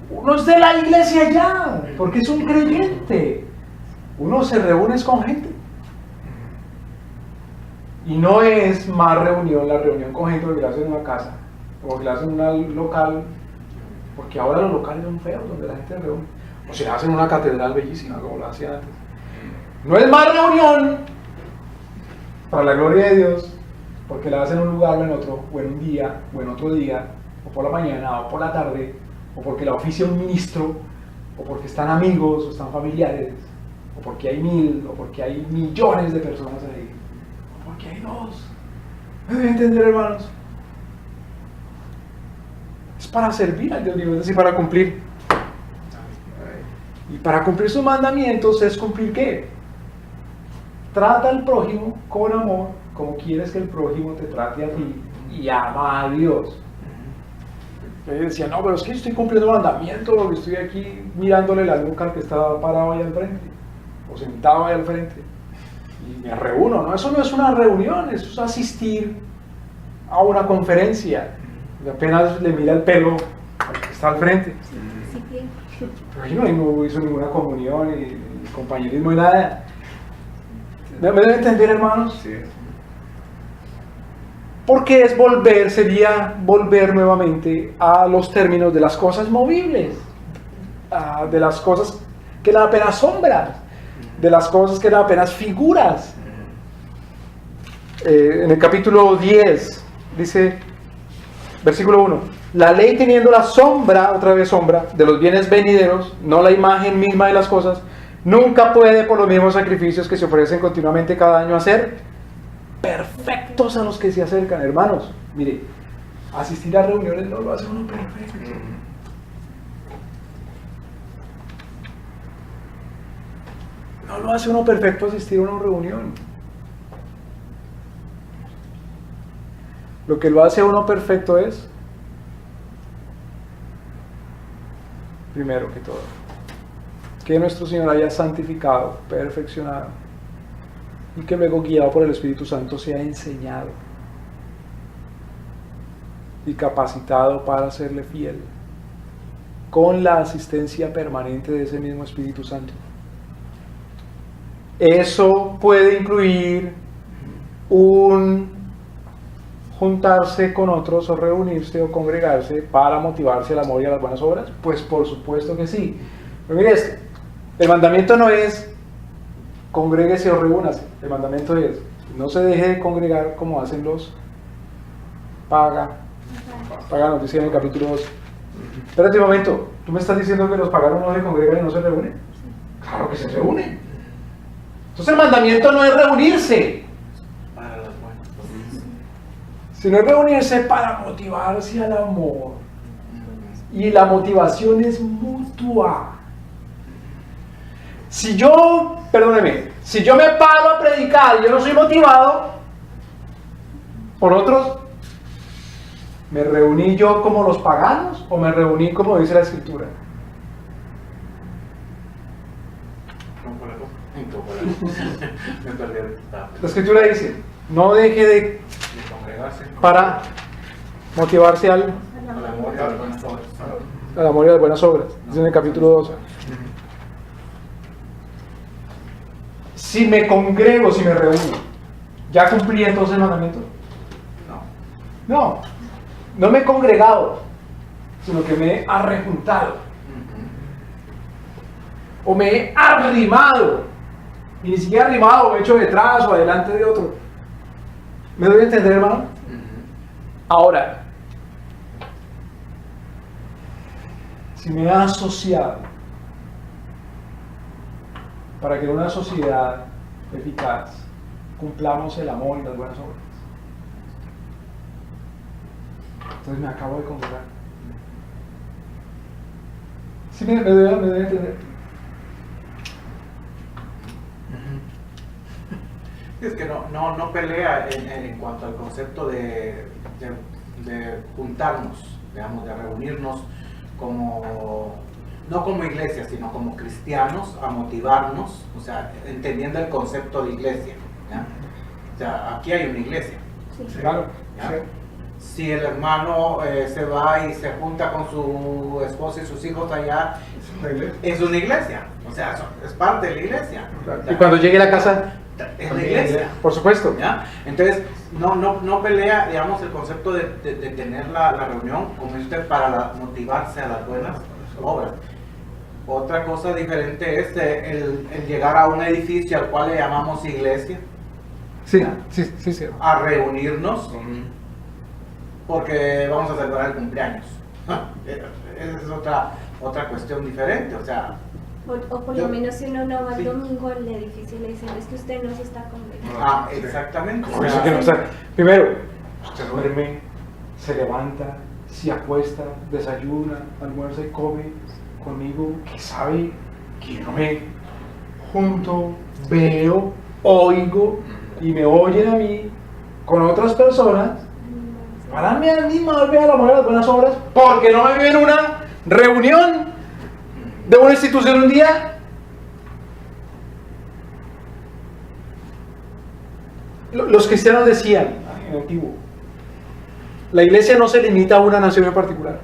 Uno es de la iglesia ya, porque es un creyente. Uno se reúne con gente. Y no es más reunión, la reunión con gente que la hacen en una casa, o que la hacen en un local, porque ahora los locales son feos donde la gente se reúne. O se la hacen en una catedral bellísima, como la hacían antes. No es más reunión para la gloria de Dios, porque la hacen en un lugar o en otro, o en un día, o en otro día, o por la mañana, o por la tarde, o porque la oficia un ministro, o porque están amigos, o están familiares, o porque hay 1000, o porque hay millones de personas ahí, o porque hay 2. ¿Me deben entender, hermanos? Es para servir al Dios vivo, es decir, para cumplir. Y para cumplir sus mandamientos es cumplir ¿qué? Trata al prójimo con amor, como quieres que el prójimo te trate a ti, y ama a Dios. Yo decía, no, pero es que yo estoy cumpliendo mandamientos, estoy aquí mirándole la nuca al que está parado ahí al frente, o sentado ahí al frente, y me reúno, ¿no? Eso no es una reunión, eso es asistir a una conferencia, y apenas le mira el pelo al que está al frente. Pero yo no hizo ninguna comunión, ni compañerismo, ni nada. ¿Me deben entender, hermanos? Sí. Porque sería volver nuevamente a los términos de las cosas movibles, de las cosas que eran apenas sombras, de las cosas que eran apenas figuras. En el capítulo 10 dice, versículo 1, la ley teniendo la sombra, otra vez sombra, de los bienes venideros, no la imagen misma de las cosas, nunca puede por los mismos sacrificios que se ofrecen continuamente cada año hacer perfectos a los que se acercan. Hermanos, mire, asistir a reuniones no lo hace uno perfecto. No lo hace uno perfecto asistir a una reunión. Lo que lo hace uno perfecto es, primero que todo, que nuestro Señor haya santificado, perfeccionado, y que luego, guiado por el Espíritu Santo, sea enseñado y capacitado para serle fiel, con la asistencia permanente de ese mismo Espíritu Santo. Eso puede incluir juntarse con otros, o reunirse, o congregarse para motivarse al amor y a las buenas obras. Pues por supuesto que sí. Pero mire esto, el mandamiento no es congréguese o reúnase. El mandamiento es, no se deje de congregar como hacen los paganos, dice en el capítulo 12. Espérate un momento, ¿tú me estás diciendo que los paganos no se congregan y no se reúnen? Claro que se reúnen. Entonces el mandamiento no es reunirse, Para las buenas obras. sino es reunirse para motivarse al amor. Y la motivación es mutua. Si yo me paro a predicar y yo no soy motivado por otros, ¿Me reuní yo como los paganos o me reuní como dice la Escritura? Me perdí el La Escritura dice, no deje de congregarse para motivarse al al amor y a las buenas obras. amor y a las buenas obras. Dice en el capítulo 12. Si me congrego, si me reúno, ¿ya cumplí entonces el mandamiento? No. No me he congregado, sino que me he arrejuntado. O me he arrimado. Y ni siquiera arrimado, o he hecho detrás o adelante de otro. ¿Me doy a entender, hermano? Ahora, si me he asociado para que en una sociedad eficaz cumplamos el amor y las buenas obras, entonces me acabo de congregar. ¿Sí me doy a entender? Es que no pelea en cuanto al concepto de juntarnos, digamos, de reunirnos como, no como iglesia, sino como cristianos, a motivarnos, o sea, entendiendo el concepto de iglesia, ¿ya? O sea, aquí hay una iglesia. Sí. Claro. ¿Ya? Sí. Si el hermano se va y se junta con su esposa y sus hijos allá, es una iglesia, o sea, es parte de la iglesia. Y cuando llegue a la casa, es la iglesia. por supuesto. ¿Ya? Entonces, no pelea, digamos, el concepto de tener la reunión, como dice usted, para motivarse a las buenas obras. Otra cosa diferente es el llegar a un edificio al cual le llamamos iglesia, Sí, sí. a reunirnos, porque vamos a celebrar el cumpleaños. Esa es otra cuestión diferente, o sea... O por lo menos si uno no va el domingo al edificio y le dicen, es que usted no se está congregando. Exactamente. Por eso que no está. Primero, usted duerme, se levanta, se acuesta, desayuna, almuerza y come conmigo, que sabe que yo no me junto, veo, oigo y me oyen a mí con otras personas para me animarme a la amor de las buenas obras, porque no me vive en una reunión de una institución un día. Los cristianos decían en el antiguo, la iglesia no se limita a una nación en particular.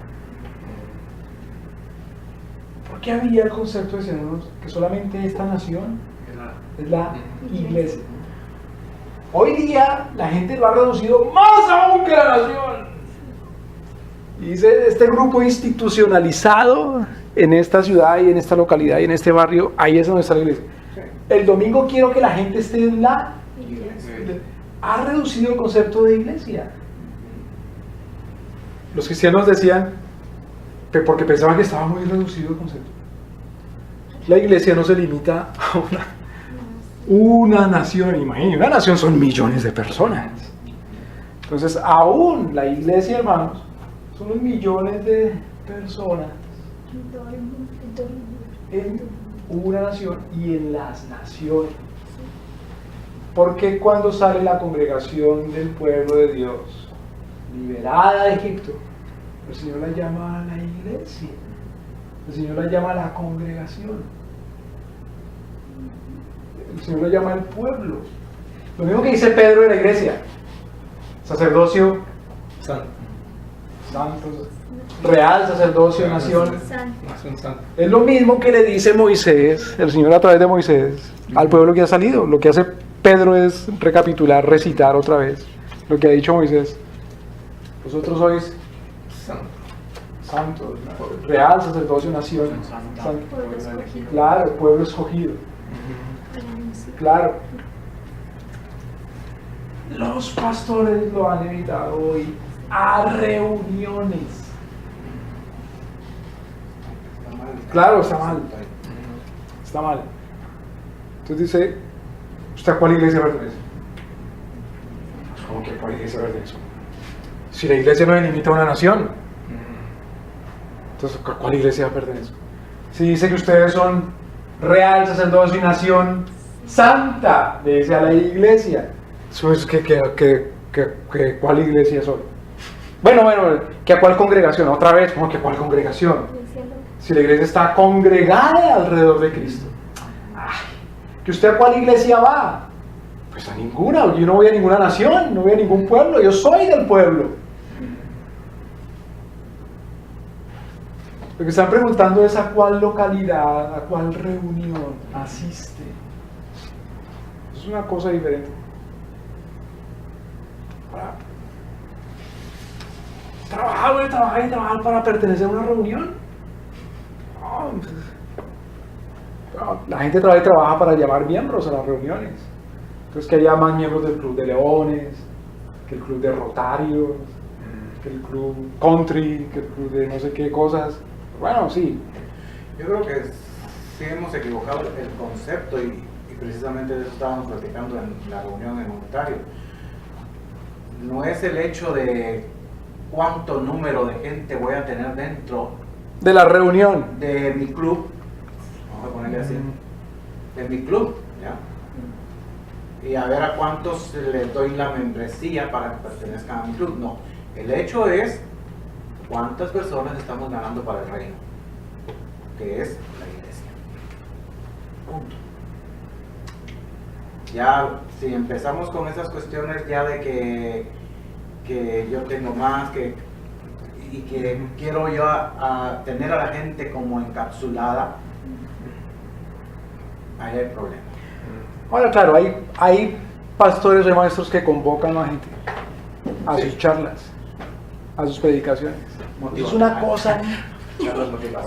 Porque había el concepto de decirnos que solamente esta nación es la iglesia. Hoy día la gente lo ha reducido más aún que la nación. Y dice, este grupo institucionalizado en esta ciudad y en esta localidad y en este barrio, ahí es donde está la iglesia. El domingo quiero que la gente esté en la iglesia. Ha reducido el concepto de iglesia. Los cristianos decían, porque pensaban que estaba muy reducido el concepto. La iglesia no se limita a una nación, imagínense, una nación son millones de personas. Entonces, aún la iglesia, hermanos, son los millones de personas en una nación y en las naciones. Porque cuando sale la congregación del pueblo de Dios, liberada de Egipto, el Señor la llama a la iglesia, el Señor la llama a la congregación, el Señor la llama al pueblo. Lo mismo que dice Pedro de la iglesia: sacerdocio santo, real sacerdocio, nación santa. Es lo mismo que le dice Moisés, el Señor a través de Moisés, al pueblo que ha salido. Lo que hace Pedro es recapitular, recitar otra vez lo que ha dicho Moisés. Vosotros sois santos, real sacerdocio, nación, santo. Claro, pueblo escogido. Claro. Los pastores lo han invitado hoy a reuniones. Claro, está mal. Está mal. Entonces dice, ¿usted a cuál iglesia pertenece? ¿Cómo que a cuál iglesia pertenece? Si la iglesia no limita a una nación, entonces ¿a cuál iglesia pertenece? Si dice que ustedes son real sacerdocio y nación santa, le dice a la iglesia, ¿cuál iglesia soy? Bueno, ¿que a cuál congregación? Otra vez, ¿cómo que a cuál congregación? Si la iglesia está congregada alrededor de Cristo. Ay, ¿que usted a cuál iglesia va? Pues a ninguna, yo no voy a ninguna nación, no voy a ningún pueblo, yo soy del pueblo. Lo que están preguntando es a cuál localidad, a cuál reunión asiste. Es una cosa diferente. Trabajar para pertenecer a una reunión. No, la gente trabaja para llamar miembros a las reuniones. Entonces que haya más miembros del club de leones, que el club de rotarios, que el club country, que el club de no sé qué cosas. Bueno, sí. Yo creo que sí hemos equivocado el concepto y precisamente de eso estábamos platicando en la reunión en Ontario. No es el hecho de cuánto número de gente voy a tener dentro de la reunión de mi club, vamos a ponerle así, de mi club, ¿ya? Y a ver a cuántos les doy la membresía para que pertenezcan a mi club. No, el hecho es cuántas personas estamos ganando para el reino, que es la iglesia. Punto. Ya, si empezamos con esas cuestiones ya de que yo tengo más, y que quiero yo a tener a la gente como encapsulada, ahí hay problema. Ahora, claro, hay pastores y maestros que convocan a la gente a sus charlas, a sus predicaciones. Eso es una cosa,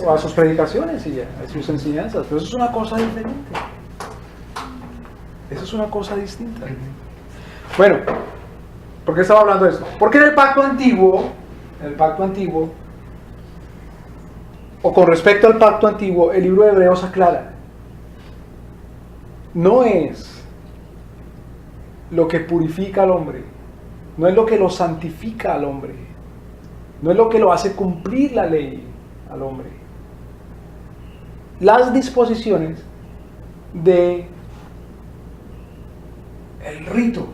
o a sus predicaciones y ya, a sus enseñanzas, pero eso es una cosa diferente. Eso es una cosa distinta. Bueno, ¿por qué estaba hablando de esto? Porque en el pacto antiguo, o con respecto al pacto antiguo, el libro de Hebreos aclara, no es lo que purifica al hombre, no es lo que lo santifica al hombre, no es lo que lo hace cumplir la ley al hombre. Las disposiciones de el rito,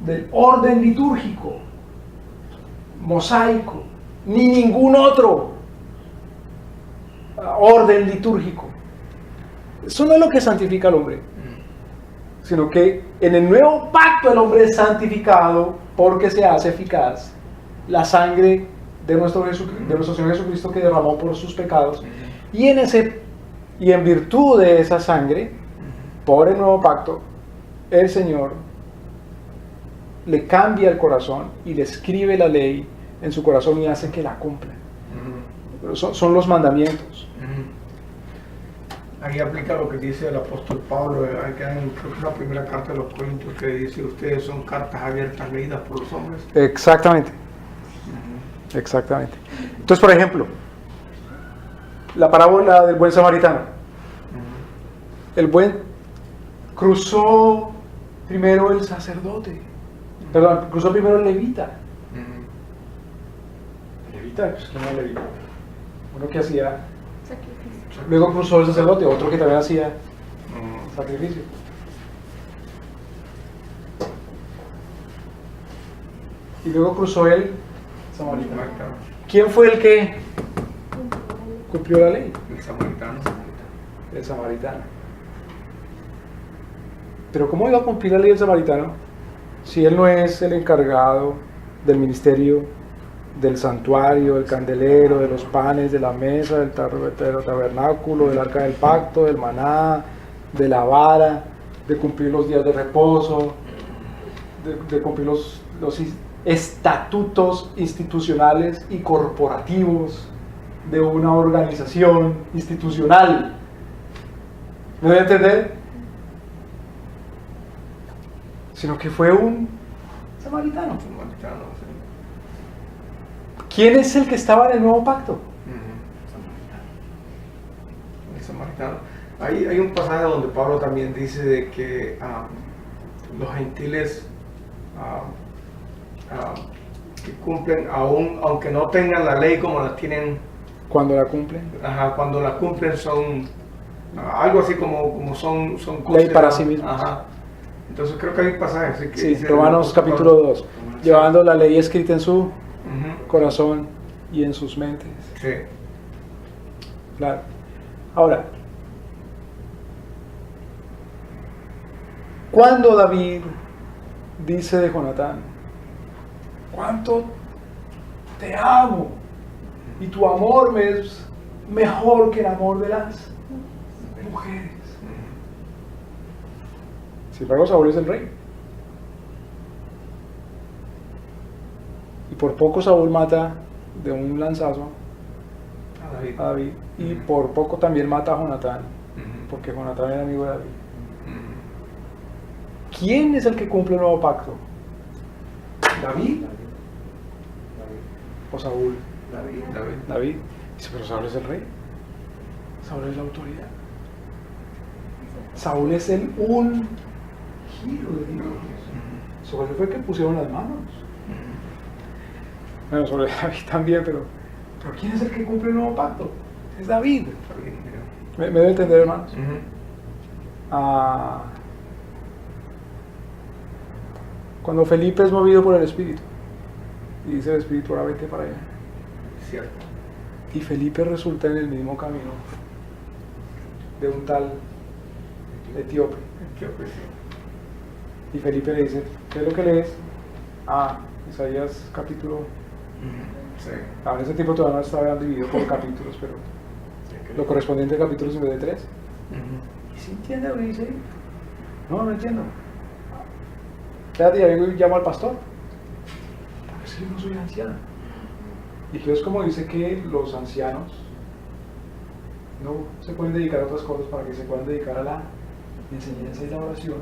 del orden litúrgico, mosaico, ni ningún otro orden litúrgico. Eso no es lo que santifica al hombre, sino que en el nuevo pacto el hombre es santificado porque se hace eficaz la sangre de nuestro Señor Jesucristo que derramó por sus pecados, y en virtud de esa sangre, por el nuevo pacto, el Señor le cambia el corazón y le escribe la ley en su corazón y hace que la cumpla. Pero son los mandamientos. Ahí aplica lo que dice el apóstol Pablo, creo que la primera carta de los Corintios, que dice: ustedes son cartas abiertas leídas por los hombres. Exactamente. Exactamente. Entonces, por ejemplo, la parábola del buen samaritano. El buen cruzó primero el sacerdote, perdón, cruzó primero el levita. Levita, pues ¿quién era el levita? Uno que hacía sacrificio. Luego cruzó el sacerdote, otro que también hacía sacrificio. Y luego cruzó el samaritano. ¿Quién fue el que cumplió la ley? El samaritano. El samaritano. Pero ¿cómo iba a cumplir la ley del samaritano si él no es el encargado del ministerio, del santuario, del candelero, de los panes, de la mesa, del tabernáculo, del arca del pacto, del maná, de la vara, de cumplir los días de reposo, de cumplir los estatutos institucionales y corporativos de una organización institucional? ¿Me voy a entender? Sino que fue un samaritano. ¿Quién es el que estaba en el nuevo pacto? El samaritano. Hay un pasaje donde Pablo también dice de que los gentiles que cumplen, aunque no tengan la ley como la tienen, cuando la cumplen, cuando la cumplen son algo así como son ley para sí mismos. Entonces creo que hay pasajes así que Sí, dice Romanos el apóstol capítulo 2. Llevando la ley escrita en su Ujú. corazón y en sus mentes. Sí. Claro. Ahora, cuando David dice de Jonatán, ¿cuánto te amo? Y tu amor me es mejor que el amor de las mujeres. Sin embargo, Saúl es el rey. Y por poco Saúl mata de un lanzazo A David. a David. Y por poco también mata a Jonatán, Ujú. porque Jonatán era amigo de David. Ujú. ¿Quién es el que cumple el nuevo pacto? ¿David o Saúl? David. David. Dice, pero Saúl es el rey. Saúl es la autoridad. Saúl es el ungido de Dios. Sobre él fue que pusieron las manos. Bueno, sobre David también, pero ¿quién es el que cumple el nuevo pacto? Es David. David, mira. ¿Me debe entender, hermanos? Ujú. Ah, cuando Felipe es movido por el Espíritu y dice el Espíritu, ahora vete para allá, Cierto. y Felipe resulta en el mismo camino de un tal etíope, Qué opresión. y Felipe le dice, ¿qué es lo que lees? Isaías capítulo, Sí. en ese tiempo todavía no estaba dividido por capítulos, pero lo correspondiente al capítulo 53. Ujú. ¿Y si entiende lo que dice ahí? No entiendo. Espérate, ya vengo y llamo al pastor. Porque si yo no soy anciano. Y entonces como dice que los ancianos no se pueden dedicar a otras cosas para que se puedan dedicar a la enseñanza y la oración.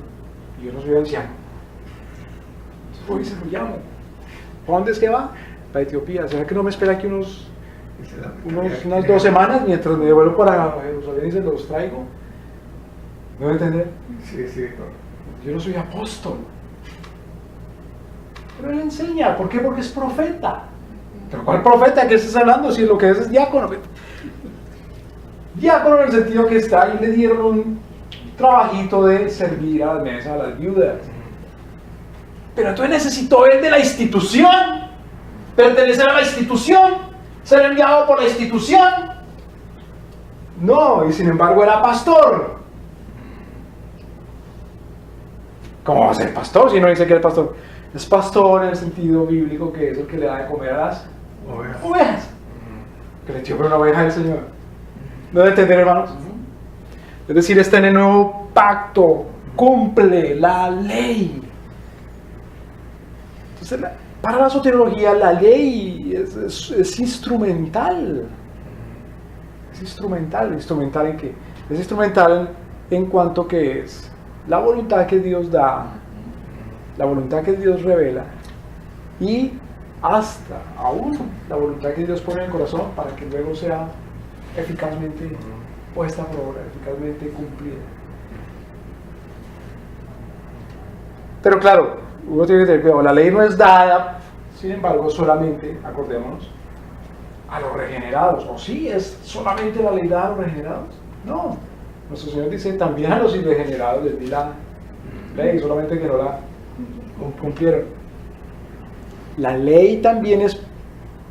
Y yo no soy anciano. Entonces voy y se lo llamo. ¿Para dónde es que va? Para Etiopía. ¿Será que no me espera aquí unas 2 semanas mientras me devuelvo para Jerusalén y se los traigo? ¿Me voy a entender? Sí, sí. Yo no soy apóstol. Pero él enseña. ¿Por qué? Porque es profeta. ¿Pero cuál profeta? ¿Qué estás hablando? Si lo que es diácono. Diácono en el sentido que está ahí, le dieron un trabajito de servir a la mesa a las viudas. Pero entonces necesitó él de la institución. Pertenecer a la institución. Ser enviado por la institución. No, y sin embargo era pastor. ¿Cómo va a ser pastor si no dice que es pastor? Es pastor en el sentido bíblico que es el que le da de comer a las ovejas. Que le echó por una oveja del Señor. ¿No debe entender, hermanos? Es decir, está en el nuevo pacto, cumple la ley. Entonces, para la soteriología, la ley es instrumental. Es instrumental. ¿Instrumental en qué? Es instrumental en cuanto que es la voluntad que Dios da, la voluntad que Dios revela y hasta aún la voluntad que Dios pone en el corazón para que luego sea eficazmente puesta por obra, eficazmente cumplida. Pero claro, uno tiene que tener cuidado, la ley no es dada, sin embargo, solamente, acordémonos, a los regenerados. ¿O sí es solamente la ley dada a los regenerados? No. Nuestro Señor dice, también a los irregenerados les di la ley, solamente que no la cumplieron. La ley también es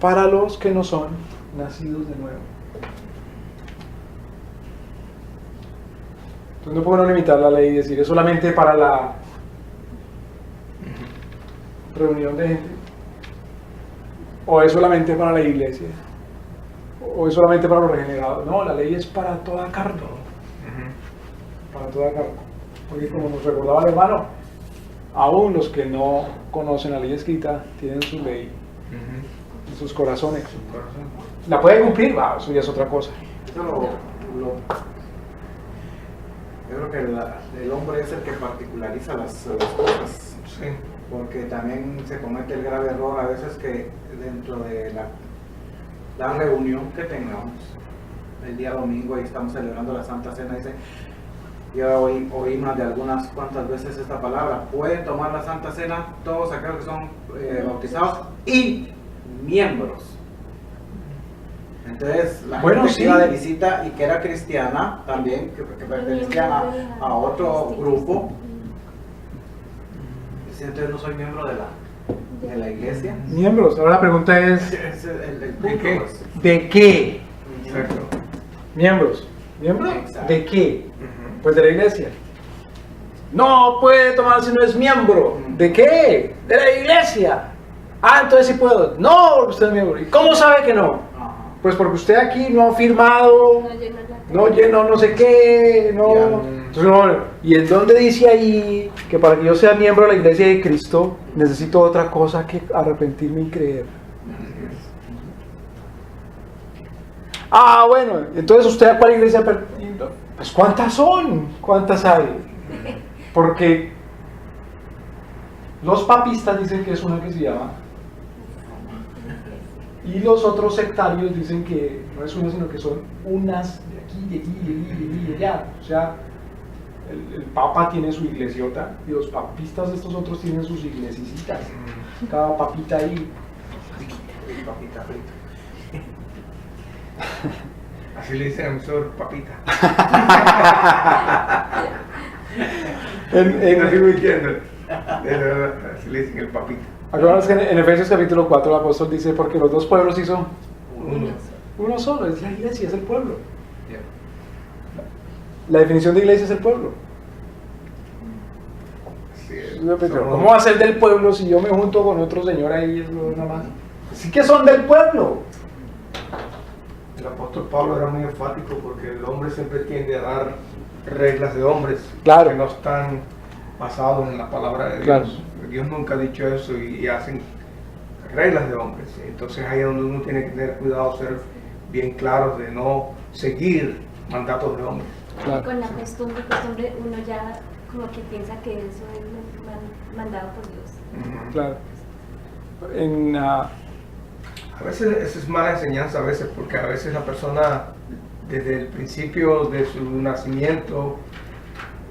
para los que no son nacidos de nuevo. Entonces no puedo limitar la ley y decir, es solamente para la reunión de gente, o es solamente para la iglesia, o es solamente para los regenerados. No, la ley es para toda carne. Para toda carne. Porque como nos recordaba el hermano, aún los que no conocen la ley escrita tienen su ley en sus corazones. ¿La puede cumplir? Eso ya es otra cosa. Yo creo que el hombre es el que particulariza las cosas. Sí. Porque también se comete el grave error a veces que dentro de la reunión que tengamos el día domingo y estamos celebrando la Santa Cena, dice, yo oí más de algunas cuantas veces esta palabra, pueden tomar la Santa Cena todos aquellos que son bautizados y miembros. Entonces la gente que iba de visita y que era cristiana también, que pertenecía a otro grupo, Si entonces no soy miembro de la iglesia. Miembros. Ahora la pregunta es, Ese es el punto, ¿De qué? pues. ¿de qué? Exacto. Miembros. ¿Miembros? Exacto. ¿De qué? Pues de la iglesia. No puede tomar si no es miembro. ¿De qué? De la iglesia. Ah, entonces sí puedo. No, usted es miembro. ¿Y cómo sabe que no? Ajá. Pues porque usted aquí no ha firmado, no llenó no sé qué, no. Ya. Entonces, no. ¿Y en dónde dice ahí que para que yo sea miembro de la iglesia de Cristo necesito otra cosa que arrepentirme y creer? Ah, bueno, entonces usted a cuál iglesia pertenece. Pues ¿cuántas son? ¿Cuántas hay? Porque los papistas dicen que es una que se llama, y los otros sectarios dicen que no es una, sino que son unas de aquí, de aquí, de aquí, de aquí, de allá. O sea, el papa tiene su iglesiota y los papistas estos otros tienen sus iglesicitas. Cada papita ahí. Papita frita. Así le dicen a mi suegro, papita. No estoy mintiendo. De verdad, así le dicen el papita. Acuérdense que en Efesios capítulo 4 el apóstol dice, porque los dos pueblos hizo Uno. uno solo, es la iglesia, es el pueblo. Ya. La definición de iglesia es el pueblo. Así es. ¿Cómo va a ser del pueblo si yo me junto con otro señor ahí? Es lo nada más. Sí que son del pueblo. El apóstol Pablo era muy enfático porque el hombre siempre tiende a dar reglas de hombres Claro. que no están basados en la palabra de Dios. Claro. Dios nunca ha dicho eso y hacen reglas de hombres. Entonces ahí es donde uno tiene que tener cuidado, ser bien claros de no seguir mandatos de hombres. Claro. Con la costumbre uno ya como que piensa que eso es mandado por Dios. Claro. A veces esa es mala enseñanza, a veces, porque a veces la persona desde el principio de su nacimiento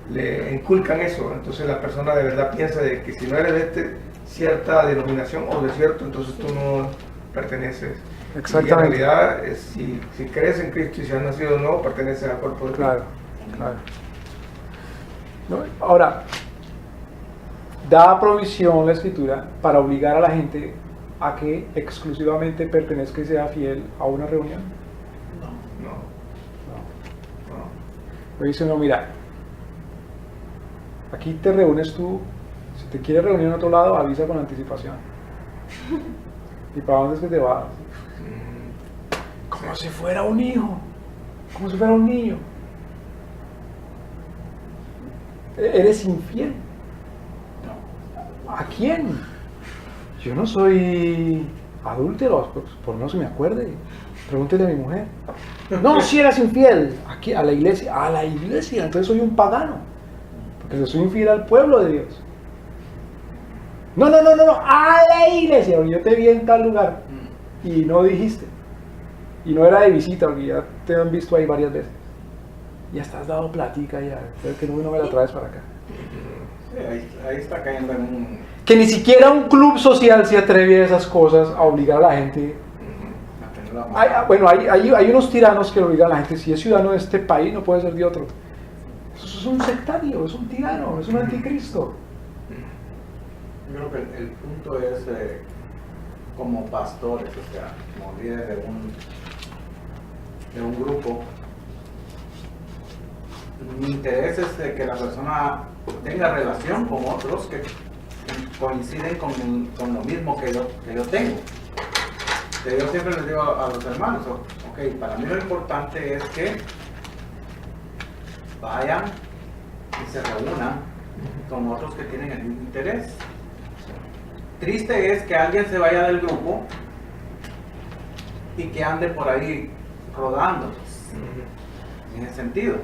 le inculcan eso, entonces la persona de verdad piensa de que si no eres de cierta denominación o de cierto, entonces tú no perteneces. Exactamente. Y en realidad, si crees en Cristo y si has nacido de nuevo, perteneces al cuerpo de Cristo. Claro, claro. ¿No? Ahora, da provisión la Escritura para obligar a la gente a que exclusivamente pertenezca y sea fiel a una reunión. No, No. no. Me dice uno, mira, aquí te reúnes tú, si te quieres reunir en otro lado, avisa con anticipación. ¿Y para dónde es que te vas? Como si fuera un hijo, como si fuera un niño. ¿Eres infiel? ¿A quién? Yo no soy adúltero, por no se me acuerde. Pregúntele a mi mujer. No, si eras infiel. Aquí, a la iglesia. A la iglesia, entonces soy un pagano. Porque yo soy infiel al pueblo de Dios. No, a la iglesia. Porque yo te vi en tal lugar y no dijiste. Y no era de visita, porque ya te han visto ahí varias veces. Ya estás dado platica ya. Creo que no me la traes para acá. Sí, ahí está cayendo en un... Que ni siquiera un club social se atreve a esas cosas, a obligar a la gente. a tener la mano. Bueno, hay unos tiranos que obligan a la gente, si es ciudadano de este país no puede ser de otro. Eso es un sectario, es un tirano, es un anticristo. Yo creo que el punto es, como pastores, o sea, como líderes de un grupo, mi interés es de que la persona tenga relación con otros que coinciden con lo mismo que yo tengo. Que yo siempre les digo a los hermanos, ok, para mí lo importante es que vayan y se reúnan con otros que tienen el mismo interés. Triste es que alguien se vaya del grupo y que ande por ahí rodando, en ese sentido.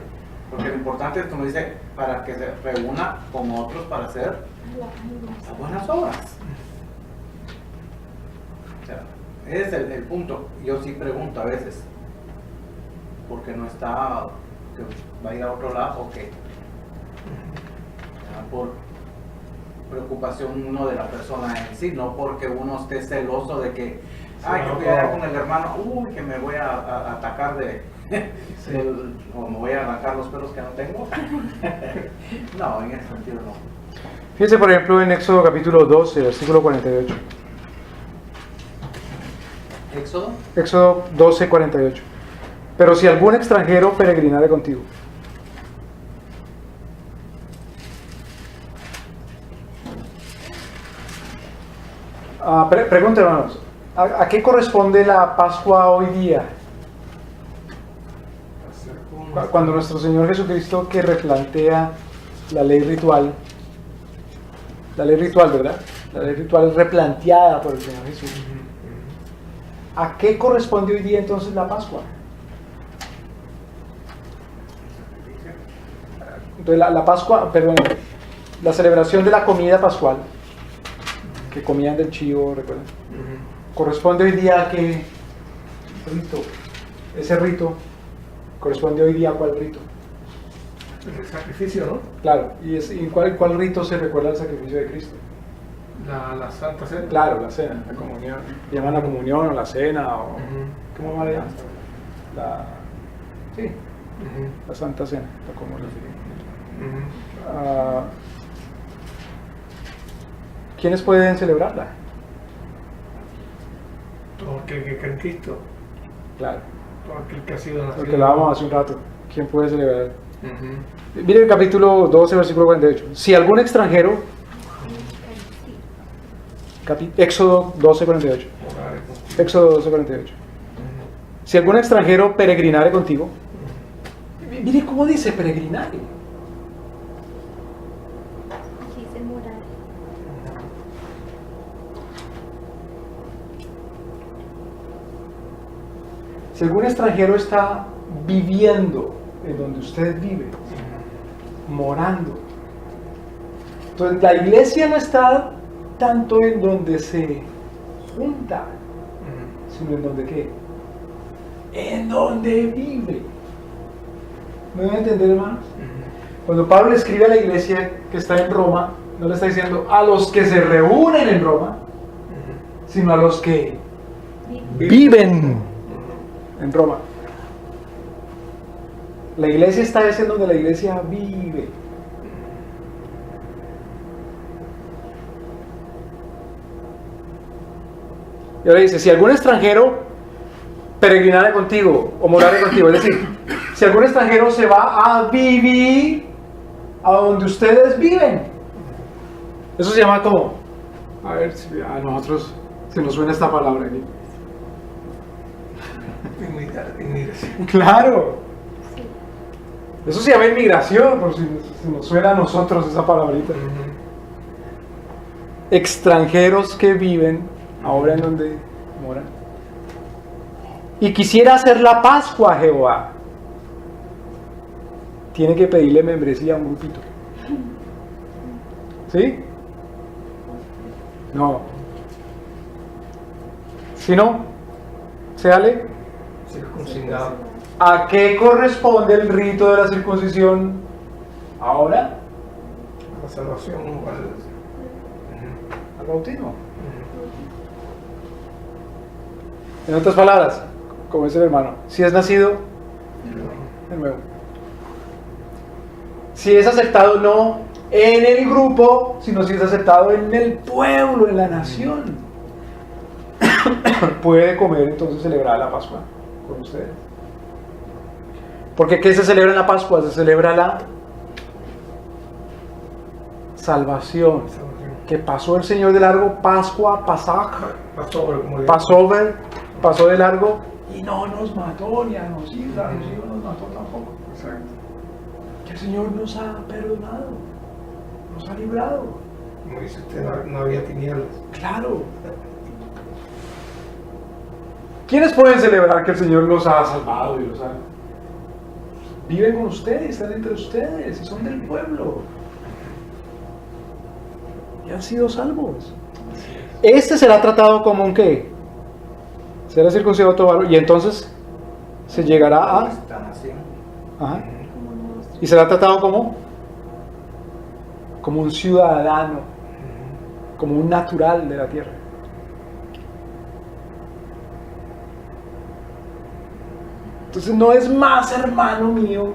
Porque lo importante es, como dice, para que se reúna con otros para hacer las buenas obras. O sea, ese es el punto. Yo sí pregunto a veces, ¿por qué no está, que va a ir a otro lado o qué? Por preocupación uno de la persona en sí, no porque uno esté celoso de que, ay, yo voy a ir con el hermano, uy, que me voy a atacar o me voy a arrancar los pelos que no tengo. No, en ese sentido no. Fíjense, por ejemplo, en Éxodo capítulo 12, versículo 48. Éxodo. Éxodo 12, 48. Pero si algún extranjero peregrinare contigo. Pregunta, hermanos, ¿a qué corresponde la Pascua hoy día? Cuando nuestro Señor Jesucristo, que replantea la ley ritual, ¿verdad? La ley ritual es replanteada por el Señor Jesús. ¿A qué corresponde hoy día entonces la Pascua? Entonces la Pascua, perdón, la celebración de la comida pascual, que comían del chivo, ¿recuerdan? ¿Corresponde hoy día a qué rito? Ese rito corresponde hoy día a cuál rito. El sacrificio, ¿no? Claro, ¿y cuál rito se recuerda al sacrificio de Cristo? La Santa Cena. Claro, la cena, la comunión. Llaman la comunión o la cena o ¿cómo va a llamar? Sí, la Santa Cena, la comunión. ¿Quiénes pueden celebrarla? Todo aquel que cree en Cristo, Claro, todo aquel que ha sido nacido. lo que hablábamos hace un rato. ¿Quién puede celebrar? Mire el capítulo 12, versículo 48. Si algún extranjero, Éxodo 12, 48. Éxodo 12, 48. Si algún extranjero peregrinare contigo, mire cómo dice peregrinare. Dice morar. Si algún extranjero está viviendo en donde usted vive, morando, entonces la iglesia no está tanto en donde se junta, sino en donde ¿qué? En donde vive. ¿Me van a entender, hermanos? Cuando Pablo escribe a la iglesia que está en Roma, no le está diciendo a los que se reúnen en Roma, sino a los que viven en Roma. La iglesia está en donde la iglesia vive. Y ahora dice, si algún extranjero peregrinare contigo o morare contigo, es decir, si algún extranjero se va a vivir a donde ustedes viven, eso se llama como, a ver si a nosotros se nos suena esta palabra aquí. Inmigración. Claro, eso se llama inmigración, por si nos suena a nosotros esa palabrita. Extranjeros que viven ahora en donde moran. Y quisiera hacer la Pascua a Jehová, tiene que pedirle membresía a un grupito. ¿Sí? No. Si no, séale. Circuncidado. ¿A qué corresponde el rito de la circuncisión ahora? La salvación. Al bautismo. En otras palabras, como dice el hermano, si es nacido de nuevo. Si es aceptado no en el grupo, sino si es aceptado en el pueblo, en la nación, puede comer entonces celebrar la Pascua con ustedes. Porque ¿qué se celebra en la Pascua? Se celebra la salvación. Que pasó el Señor de largo, Pascua, Pasaj, Passover, pasó de largo y no nos mató ni a los hijos nos mató tampoco. Exacto. Que el Señor nos ha perdonado, nos ha librado. Como dice usted, no había tinieblas. Claro. ¿Quiénes pueden celebrar que el Señor los ha salvado y los ha... Viven con ustedes, están entre ustedes y son del pueblo. Y han sido salvos. Este será tratado como un ¿qué? Será circuncidado todo varón. Y entonces se llegará a... Esta nación. Ajá. Y será tratado como un ciudadano, como un natural de la tierra. Entonces no es más hermano mío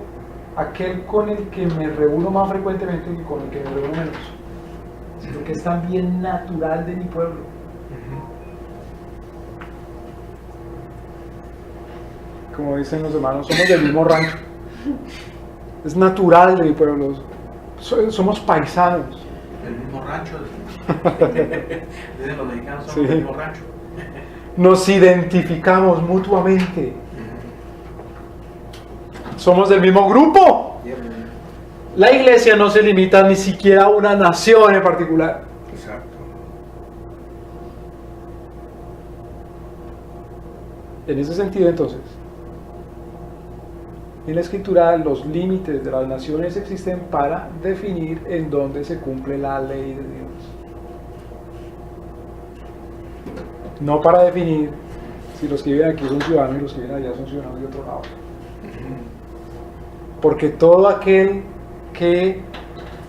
aquel con el que me reúno más frecuentemente que con el que me reúno menos. sino que es también natural de mi pueblo. Como dicen los hermanos, somos del mismo rancho. Es natural de mi pueblo. Somos paisanos. El mismo rancho. Dicen los mexicanos somos Sí. del mismo rancho. Nos identificamos mutuamente. Somos del mismo grupo. La iglesia no se limita ni siquiera a una nación en particular. Exacto. En ese sentido, entonces, en la escritura los límites de las naciones existen para definir en dónde se cumple la ley de Dios. No para definir si los que viven aquí son ciudadanos y los que viven allá son ciudadanos de otro lado. Porque todo aquel que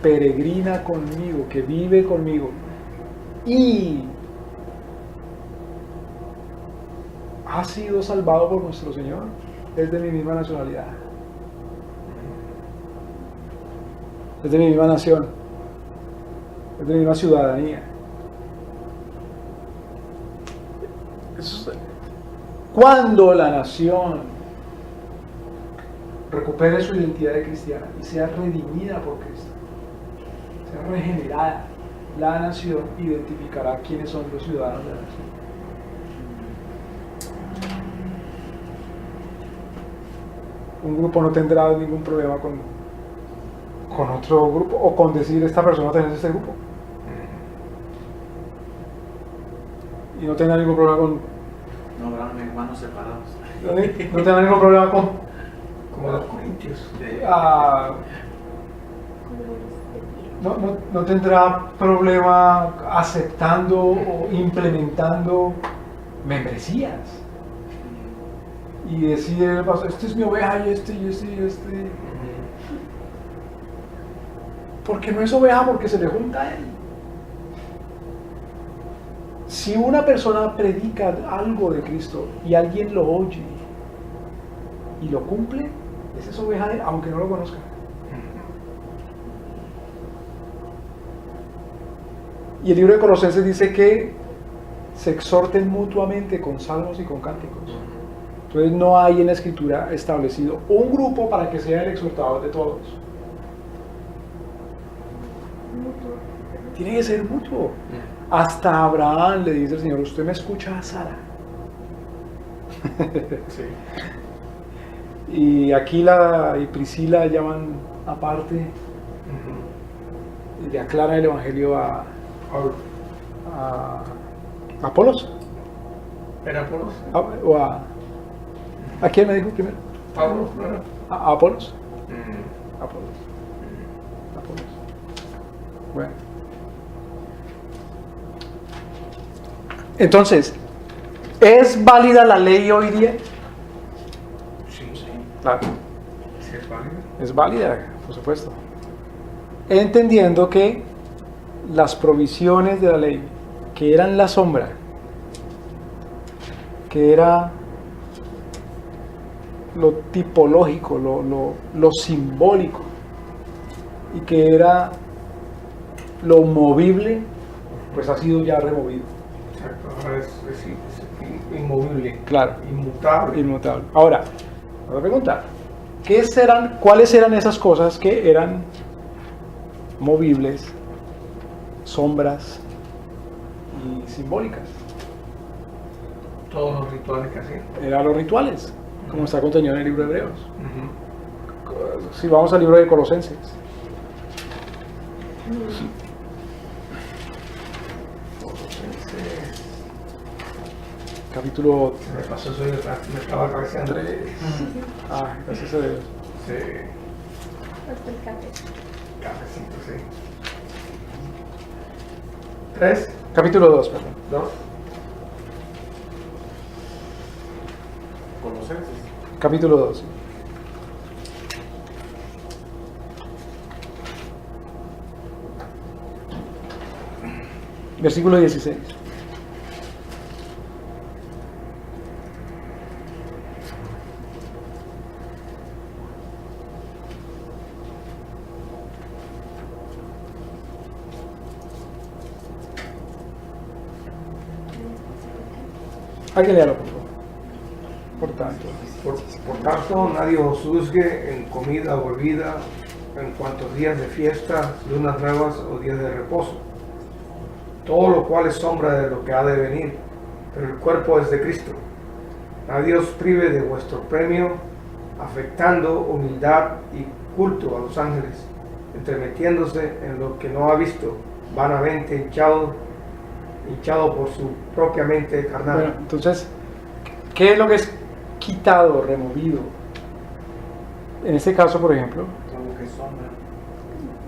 peregrina conmigo, que vive conmigo y ha sido salvado por nuestro Señor, es de mi misma nacionalidad, es de mi misma nación, es de mi misma ciudadanía. Cuando la nación recupere su identidad de cristiana y sea redimida por Cristo, sea regenerada, la nación identificará quiénes son los ciudadanos de la nación. Un grupo no tendrá ningún problema con otro grupo o con decir esta persona pertenece a este grupo. Y no tendrá ningún problema con... No habrán hermanos separados. No tendrá ningún problema con... Como los corintios. No tendrá problema aceptando o implementando membresías. Y decir, este es mi oveja y este. Porque no es oveja porque se le junta a él. Si una persona predica algo de Cristo y alguien lo oye y lo cumple, esa es oveja de él, aunque no lo conozca. Y el libro de Colosenses dice que se exhorten mutuamente con salmos y con cánticos. Entonces no hay en la escritura establecido un grupo para que sea el exhortador de todos. Tiene que ser mutuo. Hasta Abraham le dice el Señor, usted me escucha a Sara. Sí. Y Aquila y Priscila llaman aparte y le aclaran el evangelio a Apolos. ¿Era Apolos? ¿A quién me dijo primero? Pablo, ¿no? A Apolos. Apolos. Bueno. Entonces, ¿es válida la ley hoy día? Sí. Claro, Sí, es válido. es válida, por supuesto. Entendiendo que las provisiones de la ley, que eran la sombra, que era lo tipológico, lo simbólico, y que era lo movible, pues ha sido ya removido. Exacto, ahora es inmovible. Claro, Inmutable. inmutable. Ahora, voy a preguntar, ¿cuáles eran esas cosas que eran movibles, sombras y simbólicas? Todos los rituales que hacían. Eran los rituales, como está contenido en el libro de Hebreos. Si vamos al libro de Colosenses. Capítulo Se me pasó eso y me estaba cabeceando. 3. Gracias a Dios. Sí, Hasta el café. cafecito, sí. 3, Capítulo 2, perdón. 2. Colosenses. Capítulo 2. Versículo 16. Alguien léalo, por favor. Por tanto. Por tanto, nadie os juzgue en comida o bebida, en cuantos días de fiesta, lunas nuevas o días de reposo. Todo lo cual es sombra de lo que ha de venir, pero el cuerpo es de Cristo. Nadie os prive de vuestro premio, afectando humildad y culto a los ángeles, entremetiéndose en lo que no ha visto, vanamente hinchado por su propia mente carnal. Bueno, entonces, ¿qué es lo que es quitado, removido? En este caso, por ejemplo, Como que sombra.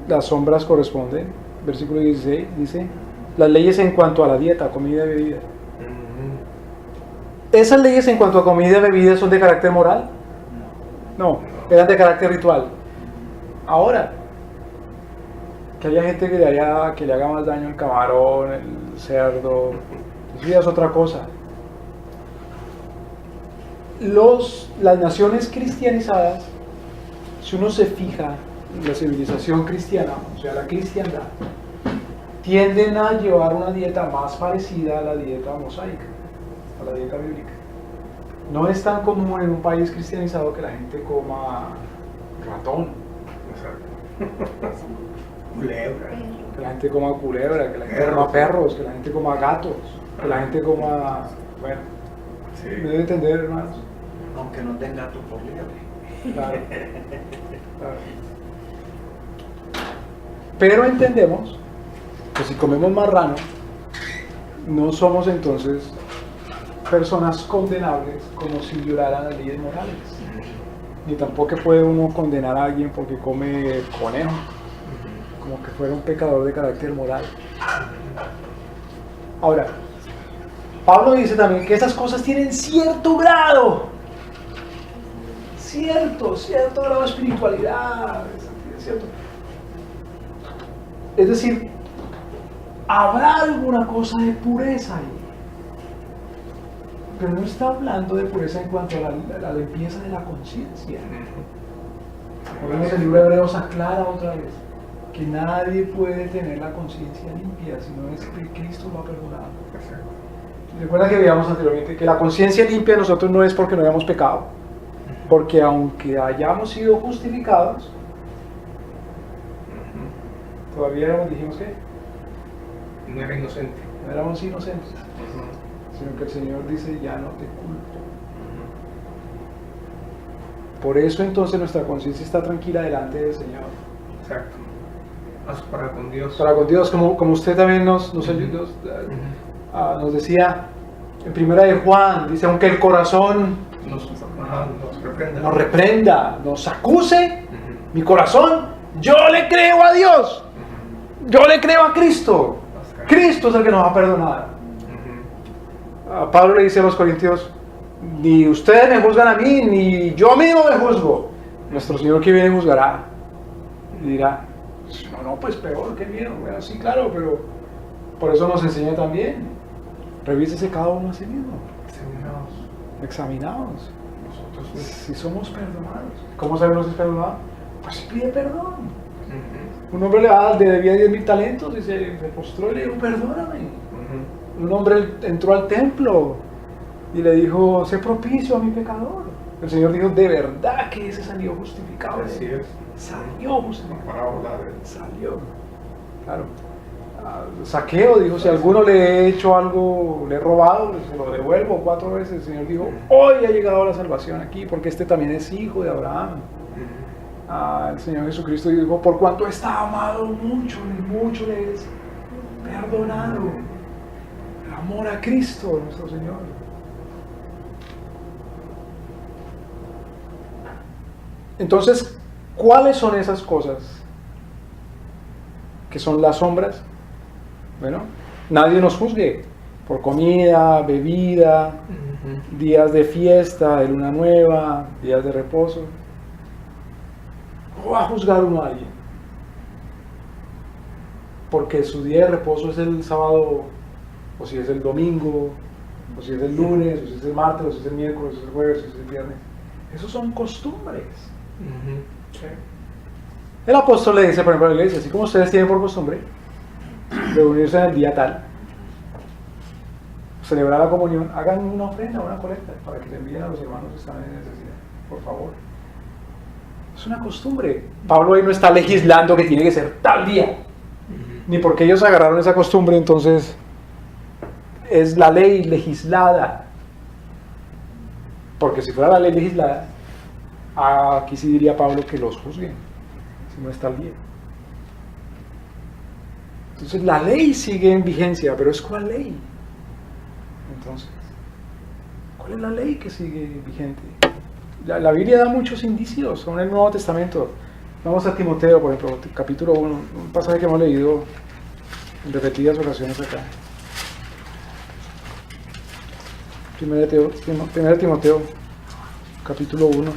las sombras corresponden, versículo 16, dice, las leyes en cuanto a la dieta, comida y bebida. ¿Esas leyes en cuanto a comida y bebida son de carácter moral? No, eran de carácter ritual. Ahora, que haya gente que le haga más daño el camarón, el cerdo, eso ya es otra cosa. Las naciones cristianizadas, si uno se fija en la civilización cristiana, o sea, la cristiandad, tienden a llevar una dieta más parecida a la dieta mosaica, a la dieta bíblica. No es tan común en un país cristianizado que la gente coma ratón, Culebra. que la gente coma culebra, que la gente coma perros, que la gente coma gatos, que la gente coma... Bueno, me debe entender, hermanos. Aunque no tenga tu por libre. Claro. Claro. Pero entendemos que si comemos marrano, no somos entonces personas condenables como si violaran las leyes morales. Ni tampoco puede uno condenar a alguien porque come conejo, como que fuera un pecador de carácter moral. Ahora, Pablo dice también que esas cosas tienen cierto grado, cierto grado de espiritualidad, cierto. Es decir, habrá alguna cosa de pureza ahí, pero no está hablando de pureza en cuanto a la limpieza de la conciencia. Por lo menos el libro de Hebreos aclara otra vez que nadie puede tener la conciencia limpia si no es que Cristo lo ha perdonado. Recuerda que veíamos anteriormente que la conciencia limpia de nosotros no es porque no hayamos pecado, porque aunque hayamos sido justificados, todavía éramos, dijimos que No era inocente. no éramos inocentes, sino que el Señor dice, ya no te culpo. Por eso entonces nuestra conciencia está tranquila delante del Señor. Exacto. Haz para con Dios. Para con Dios, como usted también nos decía en primera de Juan, dice, aunque el corazón Nos reprenda. nos reprenda, nos acuse, mi corazón, yo le creo a Dios, yo le creo a Cristo. Cristo es el que nos va a perdonar. Pablo le dice a los corintios, ni ustedes me juzgan a mí, ni yo mismo me juzgo. Nuestro Señor que viene juzgará y dirá, no, pues peor, qué miedo. Bueno, sí, claro, pero por eso nos enseña también, revísese cada uno a sí mismo, examinaos Nosotros si somos perdonados. ¿Cómo sabemos si es perdonado? Pues pide perdón. Un hombre le debía 10,000 talentos y se postró y le dijo, perdóname. Un hombre entró al templo y le dijo, sé propicio a mi pecador. El Señor dijo, de verdad que ese salió justificado. Así es. Salió justificado. Parábola Salió. Claro. Saqueo dijo, si a alguno le he hecho algo, le he robado, se lo devuelvo 4 veces. El Señor dijo, hoy ha llegado la salvación aquí, porque este también es hijo de Abraham. El Señor Jesucristo dijo, por cuanto está amado mucho le es perdonado. El amor a Cristo, nuestro Señor. Entonces, ¿cuáles son esas cosas que son las sombras? Bueno, nadie nos juzgue por comida, bebida, días de fiesta, de luna nueva, días de reposo. ¿Cómo va a juzgar uno a alguien? Porque su día de reposo es el sábado, o si es el domingo, o si es el lunes, o si es el martes, o si es el miércoles, o si es el jueves, o si es el viernes. Esos son costumbres. Sí. El apóstol le dice, por ejemplo, a la iglesia, así como ustedes tienen por costumbre reunirse en el día tal, celebrar la comunión, hagan una ofrenda, una colecta, para que le envíen a los hermanos que están en necesidad, por favor. Es una costumbre. Pablo ahí no está legislando que tiene que ser tal día, ni porque ellos agarraron esa costumbre, entonces es la ley legislada. Porque si fuera la ley legislada, aquí sí diría Pablo que los juzguen, si no es tal día. Entonces la ley sigue en vigencia, pero ¿es cuál ley? Entonces, ¿cuál es la ley que sigue vigente? La Biblia da muchos indicios, son el Nuevo Testamento. Vamos a Timoteo, por ejemplo, capítulo 1, un pasaje que hemos leído en repetidas ocasiones acá. 1 Timoteo, capítulo 1.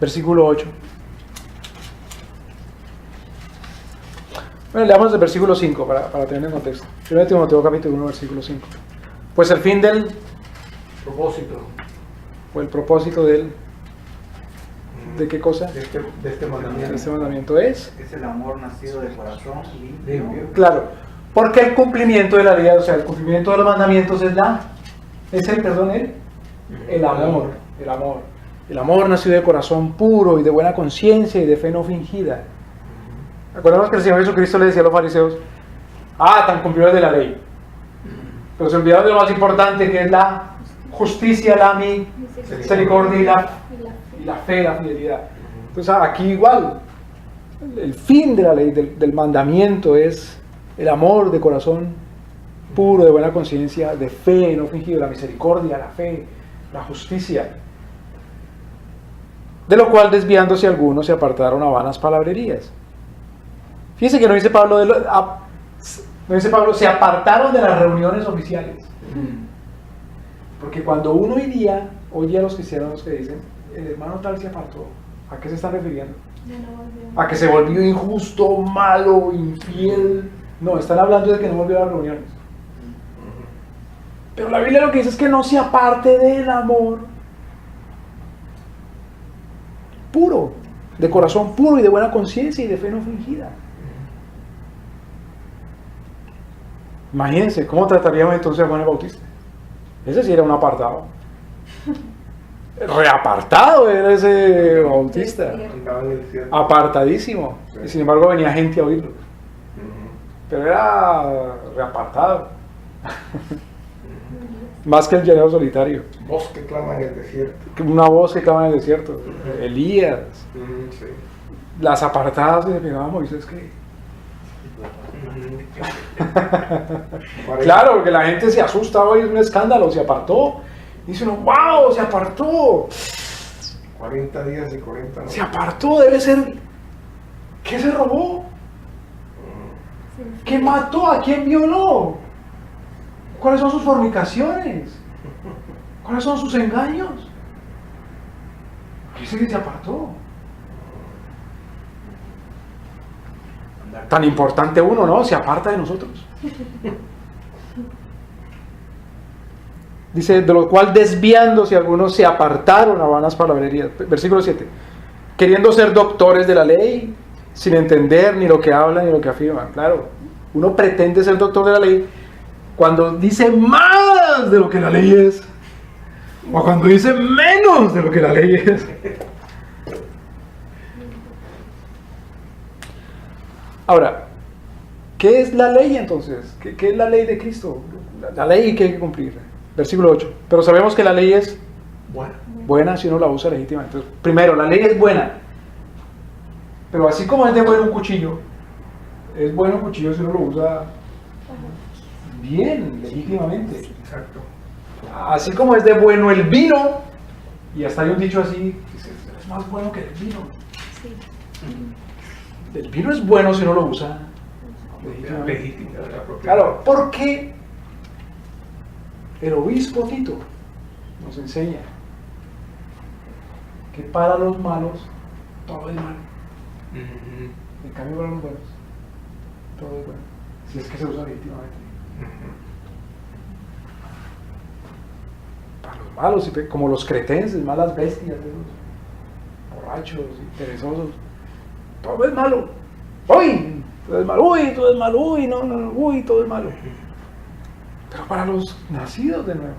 Versículo 8. Bueno, leamos el versículo 5 para tener en contexto. 1 Timoteo capítulo 1, versículo 5. Pues el fin del Propósito o el propósito del ¿de qué cosa? de este mandamiento. Este mandamiento es Es el amor nacido de corazón limpio. claro, porque el cumplimiento de la ley, o sea, el cumplimiento de los mandamientos es el amor, el amor nacido de corazón puro y de buena conciencia y de fe no fingida. Acordamos que el Señor Jesucristo le decía a los fariseos, tan cumplidores de la ley, pero se olvidaron de lo más importante, que es la justicia, la misericordia y la fe, la fidelidad. Entonces aquí igual, el fin de la ley, del mandamiento es el amor de corazón puro, de buena conciencia, de fe no fingido, la misericordia, la fe, la justicia. De lo cual desviándose algunos se apartaron a vanas palabrerías. Fíjense que no dice Pablo, se apartaron de las reuniones oficiales. Porque cuando uno oye a los cristianos que dicen, el hermano tal se apartó, ¿a qué se está refiriendo? ¿A que se volvió injusto, malo, infiel? No, están hablando de que no volvió a las reuniones. Pero la Biblia lo que dice es que no se aparte del amor puro, de corazón puro y de buena conciencia y de fe no fingida. Imagínense, ¿cómo trataríamos entonces a Juan el Bautista? Ese sí era un apartado. Reapartado era ese Bautista. Apartadísimo. Y sin embargo venía gente a oírlo. Pero era reapartado. Más que el llanero solitario. Voz que clama en el desierto. Una voz que clama en el desierto. Elías. Sí. Las apartadas de Moisés que... Claro, porque la gente se asusta hoy, es un escándalo, se apartó. Dice uno, wow, se apartó. 40 días y 40 noches. Se apartó, debe ser. ¿Qué se robó? ¿Qué mató? ¿A quién violó? ¿Cuáles son sus fornicaciones? ¿Cuáles son sus engaños? Dice que se apartó. Tan importante uno, ¿no? Se aparta de nosotros. Dice, de lo cual desviándose algunos se apartaron a vanas palabrerías. Versículo 7. Queriendo ser doctores de la ley, sin entender ni lo que hablan ni lo que afirman. Claro, uno pretende ser doctor de la ley cuando dice más de lo que la ley es, o cuando dice menos de lo que la ley es. Ahora, ¿qué es la ley entonces? ¿Qué es la ley de Cristo? La ley que hay que cumplir. Versículo 8. Pero sabemos que la ley es buena si uno la usa legítimamente. Entonces, primero, la ley es buena. Pero así como es de bueno un cuchillo, es bueno un cuchillo si uno lo usa bien, legítimamente. Exacto. Así como es de bueno el vino, y hasta hay un dicho así, es más bueno que el vino. Sí. El vino es bueno si uno lo usa Legítimo. Claro, porque el obispo Tito nos enseña que para los malos todo es malo. En cambio para los buenos todo es bueno, si es que se usa legítimamente. malos, como los cretenses, malas bestias, esos borrachos y perezosos. Todo es malo. Uy, todo es malo. Uy, todo es malo. Uy, no, uy, todo es malo. Pero para los nacidos de nuevo,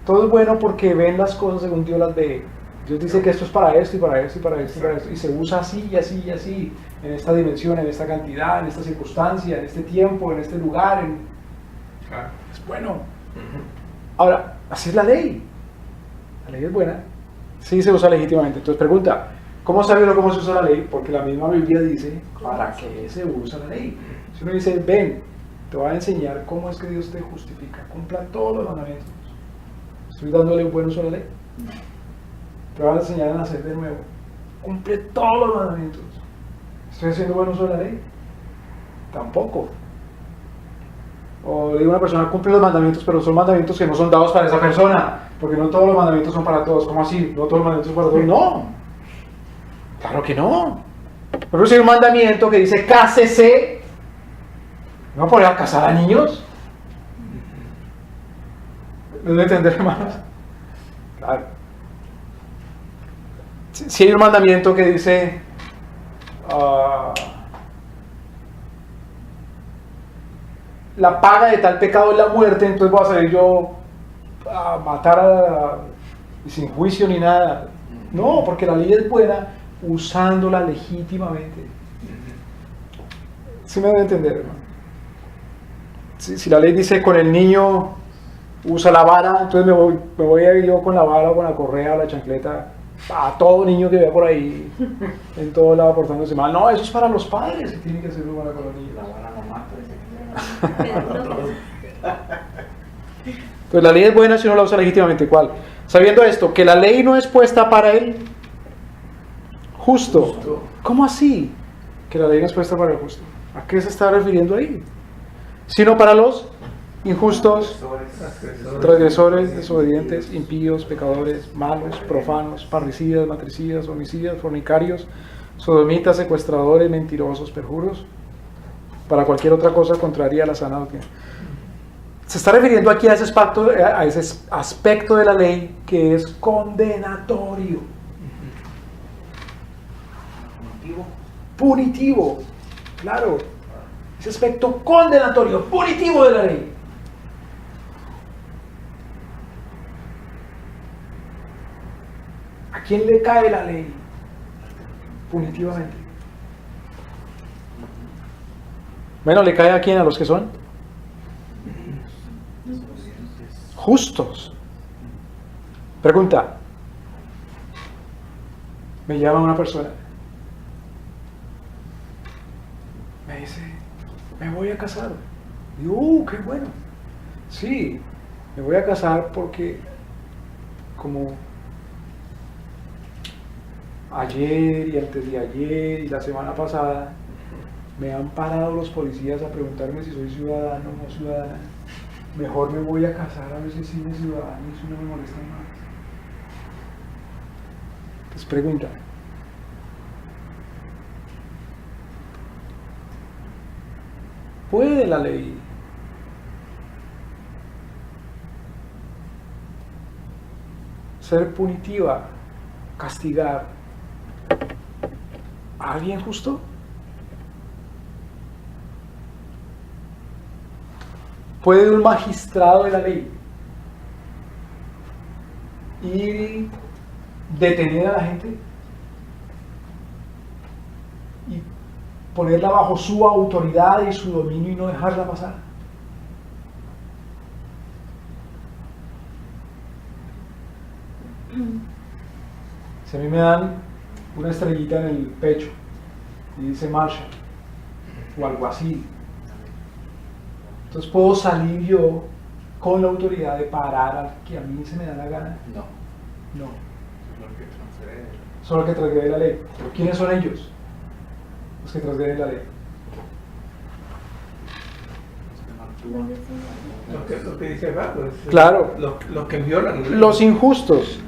todo es bueno porque ven las cosas según Dios las ve. Dios dice que esto es para esto y para esto y para esto y para esto. Y se usa así y así y así, en esta dimensión, en esta cantidad, en esta circunstancia, en este tiempo, en este lugar. Es bueno. Ahora, así es la ley. La ley es buena. Sí se usa legítimamente. Entonces pregunta, ¿cómo sabe uno cómo se usa la ley? Porque la misma Biblia dice, ¿para qué se usa la ley? Si uno dice, ven, te voy a enseñar cómo es que Dios te justifica. Cumpla todos los mandamientos. ¿Estoy dándole un buen uso a la ley? Te voy a enseñar a nacer de nuevo. Cumple todos los mandamientos. ¿Estoy haciendo buen uso de la ley? Tampoco. O le digo a una persona, cumple los mandamientos, pero son mandamientos que no son dados para esa persona, porque no todos los mandamientos son para todos. ¿Cómo así? ¿No todos los mandamientos son para todos? No. Claro que no. Pero si hay un mandamiento que dice, cásese, ¿no poner a casar a niños? ¿No debe entender, hermanos? Claro. Si hay un mandamiento que dice la paga de tal pecado es la muerte, entonces voy a salir yo a matar y sin juicio ni nada. No, porque la ley es buena usándola legítimamente. ¿Sí me debe entender, hermano? Si la ley dice con el niño usa la vara, entonces me voy a ir yo con la vara o con la correa o la chancleta a todo niño que vea por ahí en todo lado portándose mal. No, eso es para los padres que tienen que hacerlo para con los niños. Pues la ley es buena si uno la usa legítimamente. ¿Cuál? Sabiendo esto, que la ley no es puesta para el justo. ¿Cómo así? Que la ley no es puesta para el justo. ¿A qué se está refiriendo ahí? Sino para los injustos, transgresores, desobedientes, impíos, pecadores, malos, profanos, parricidas, matricidas, homicidas, fornicarios, sodomitas, secuestradores, mentirosos, perjuros, para cualquier otra cosa contraria a la sana doctrina. Se está refiriendo aquí a ese aspecto de la ley que es condenatorio, punitivo, claro, ese aspecto condenatorio, punitivo de la ley. ¿A quién le cae la ley? Punitivamente. Bueno, ¿le cae a quién? A los que son justos. Pregunta. Me llama una persona. Me dice, me voy a casar. Digo, qué bueno. Sí, me voy a casar porque como ayer y antes de ayer y la semana pasada me han parado los policías a preguntarme si soy ciudadano o no ciudadana. Mejor me voy a casar a ver si soy ciudadano y eso no me molesta más. Entonces pregunta. ¿Puede la ley ser punitiva, castigar a alguien justo? ¿Puede un magistrado de la ley ir y detener a la gente y ponerla bajo su autoridad y su dominio y no dejarla pasar? Si a mí me dan una estrellita en el pecho y dice Marshall o algo así, entonces puedo salir yo con la autoridad de parar al que a mí se me da la gana. No. Son los que transgreden la ley. ¿Pero quiénes son ellos? Los que transgreden la ley. Lo que dice acá, pues, Claro. Los que violan. Los injustos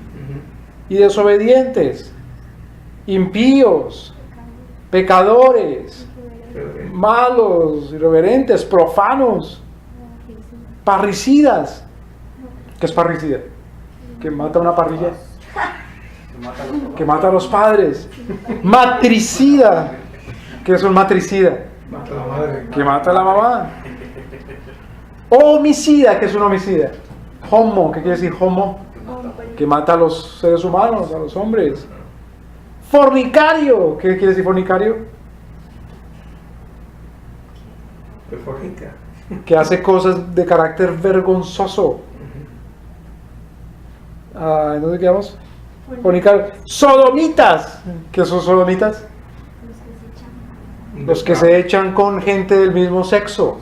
y desobedientes, impíos, pecadores, malos, irreverentes, profanos, parricidas. ¿Qué es parricida? que mata una parrilla, Que mata a los papás. que mata a los padres. Matricida, que es un matricida, Mata a la madre. que mata a la mamá. Homicida, que es un homicida. Homo, ¿qué quiere decir homo? Hombre. Que mata a los seres humanos, a los hombres. Fornicario, ¿qué quiere decir fornicario? Que fornica. Que hace cosas de carácter vergonzoso. ¿En dónde quedamos? Fornicario. Sodomitas, ¿qué son sodomitas? Los que se echan. Los que se echan con gente del mismo sexo.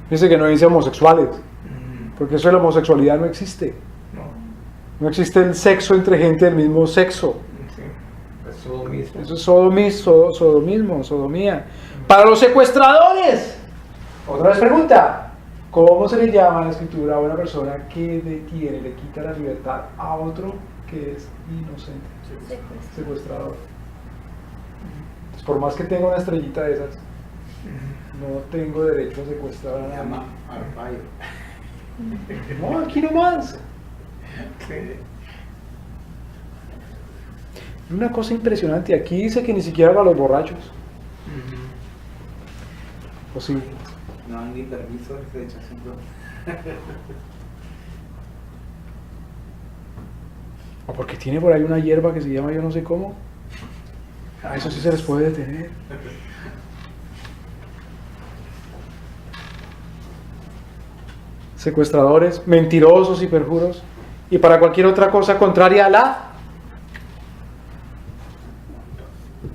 Dice que no dice homosexuales, porque eso de la homosexualidad no existe. No. No existe el sexo entre gente del mismo sexo. Sí. Es todo mismo. Eso es sodomismo, sodomía. Para los secuestradores. Otra vez pregunta. ¿Cómo se le llama en la escritura a una persona que detiene, le quita la libertad a otro que es inocente? Secuestro. Secuestrador. Pues por más que tenga una estrellita de esas, no tengo derecho a secuestrar a Se nadie. llama Arpaio. No, aquí nomás. Sí. Una cosa impresionante. Aquí dice que ni siquiera para los borrachos. ¿O sí? No dan ni permiso, se echa siempre. O porque tiene por ahí una hierba que se llama yo no sé cómo. A eso sí se les puede detener. Secuestradores, mentirosos y perjuros. Y para cualquier otra cosa contraria a la...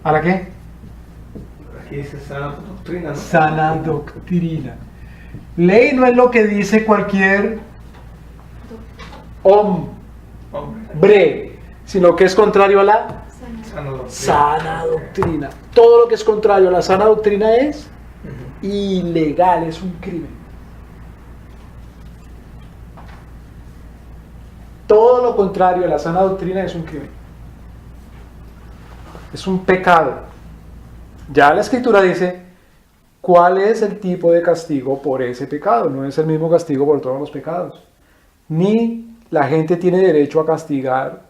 ¿A la qué? Aquí dice sana doctrina, ¿no? Sana doctrina. Ley no es lo que dice cualquier hombre, Hombre. sino que es contrario a la Sana. Sana doctrina. sana doctrina. Todo lo que es contrario a la sana doctrina es Ujú. ilegal, es un crimen. Todo lo contrario a la sana doctrina es un crimen. Es un pecado. Ya la escritura dice cuál es el tipo de castigo por ese pecado. No es el mismo castigo por todos los pecados. Ni la gente tiene derecho a castigar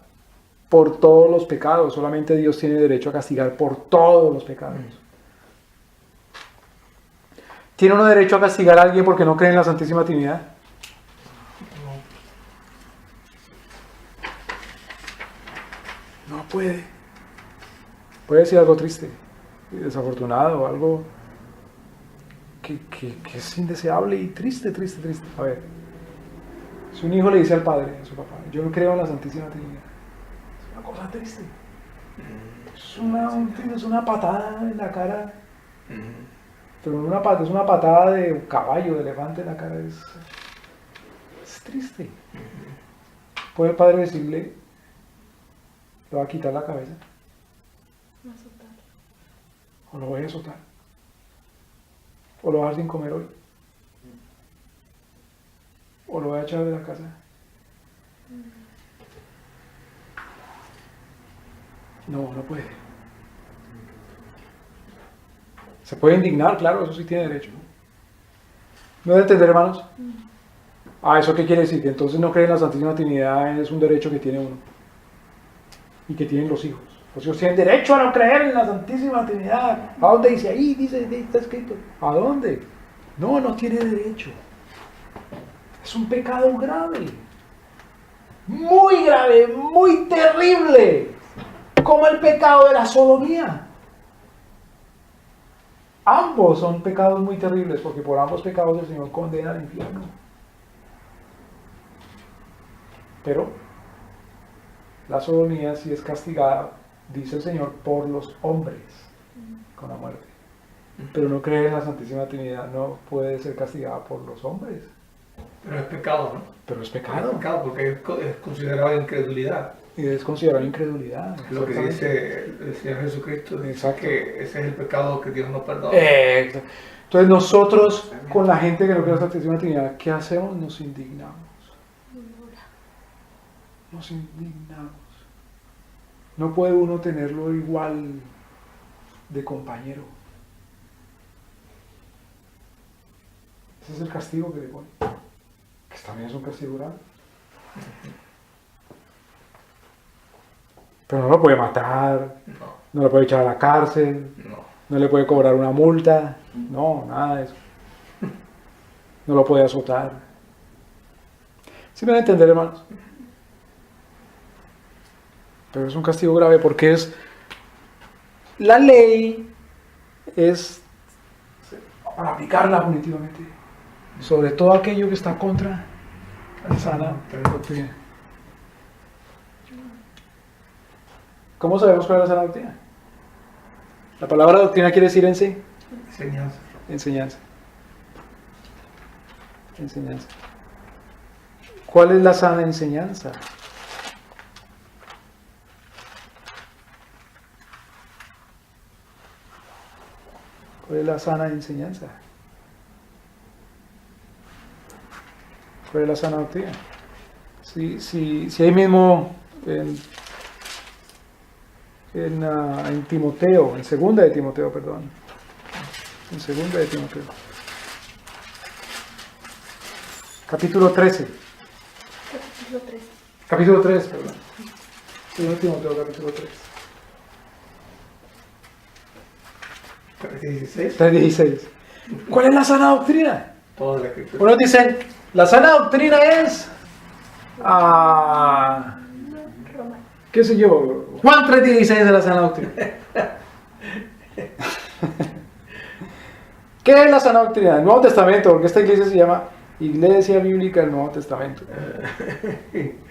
por todos los pecados. Solamente Dios tiene derecho a castigar por todos los pecados. ¿Tiene uno derecho a castigar a alguien porque no cree en la Santísima Trinidad? No puede. Puede decir algo triste, desafortunado, algo que es indeseable y triste. A ver, si un hijo le dice al padre, a su papá, yo no creo en la Santísima Trinidad, es una cosa triste. Es una patada en la cara, pero no es una patada de caballo, de elefante en la cara, es triste. Puede el padre decirle, le va a quitar la cabeza, Azotar. o lo voy a azotar, o lo voy a dejar sin comer hoy, o lo voy a echar de la casa. No puede. Se puede indignar, claro, eso sí tiene derecho. ¿No debe entender, hermanos? ¿Eso qué quiere decir? Que entonces no creer en la Santísima Trinidad es un derecho que tiene uno. Y que tienen los hijos. Los hijos tienen derecho a no creer en la Santísima Trinidad. ¿A dónde dice? Ahí dice, está escrito. ¿A dónde? No tiene derecho. Es un pecado grave. Muy grave, muy terrible. Como el pecado de la sodomía. Ambos son pecados muy terribles porque por ambos pecados el Señor condena al infierno. Pero la sodomía sí es castigada, dice el Señor, por los hombres con la muerte. Pero no cree en la Santísima Trinidad, no puede ser castigada por los hombres. Pero es pecado, ¿no? Pero es Es pecado. pecado porque es considerado incredulidad. Y es considerado incredulidad. Lo que exactamente. dice el Señor Jesucristo es Exacto. que ese es el pecado que Dios no perdona. Exacto. Entonces nosotros, con la gente que no cree en la Santísima Trinidad, ¿qué hacemos? Nos indignamos. Nos indignamos. No puede uno tenerlo igual de compañero. Ese es el castigo que le pone. Que también es un castigo grave. Pero no lo puede matar, No, no lo puede echar a la cárcel, no. no le puede cobrar una multa, no, nada de eso. No lo puede azotar. ¿Sí me van a entender, hermanos? Pero es un castigo grave porque es... La ley es para aplicarla punitivamente. Sobre todo aquello que está contra la sana doctrina. ¿Cómo sabemos cuál es la sana doctrina? La palabra doctrina quiere decir en sí. Enseñanza. Enseñanza. Enseñanza. ¿Cuál es la sana enseñanza? ¿Cuál es la sana enseñanza? ¿Cuál es la sana doctrina? Si ahí mismo en Timoteo, en segunda de Timoteo, perdón. En segunda de Timoteo. Capítulo 13. Capítulo 3. Capítulo 3, perdón. Segunda de Timoteo, capítulo 3. 16. 3:16. ¿Cuál es la sana doctrina? Toda la escritura. Unos dicen, la sana doctrina es, Roma. qué sé yo, Juan 3:16 de la sana doctrina. ¿Qué es la sana doctrina? El Nuevo Testamento, porque esta iglesia se llama Iglesia Bíblica del Nuevo Testamento.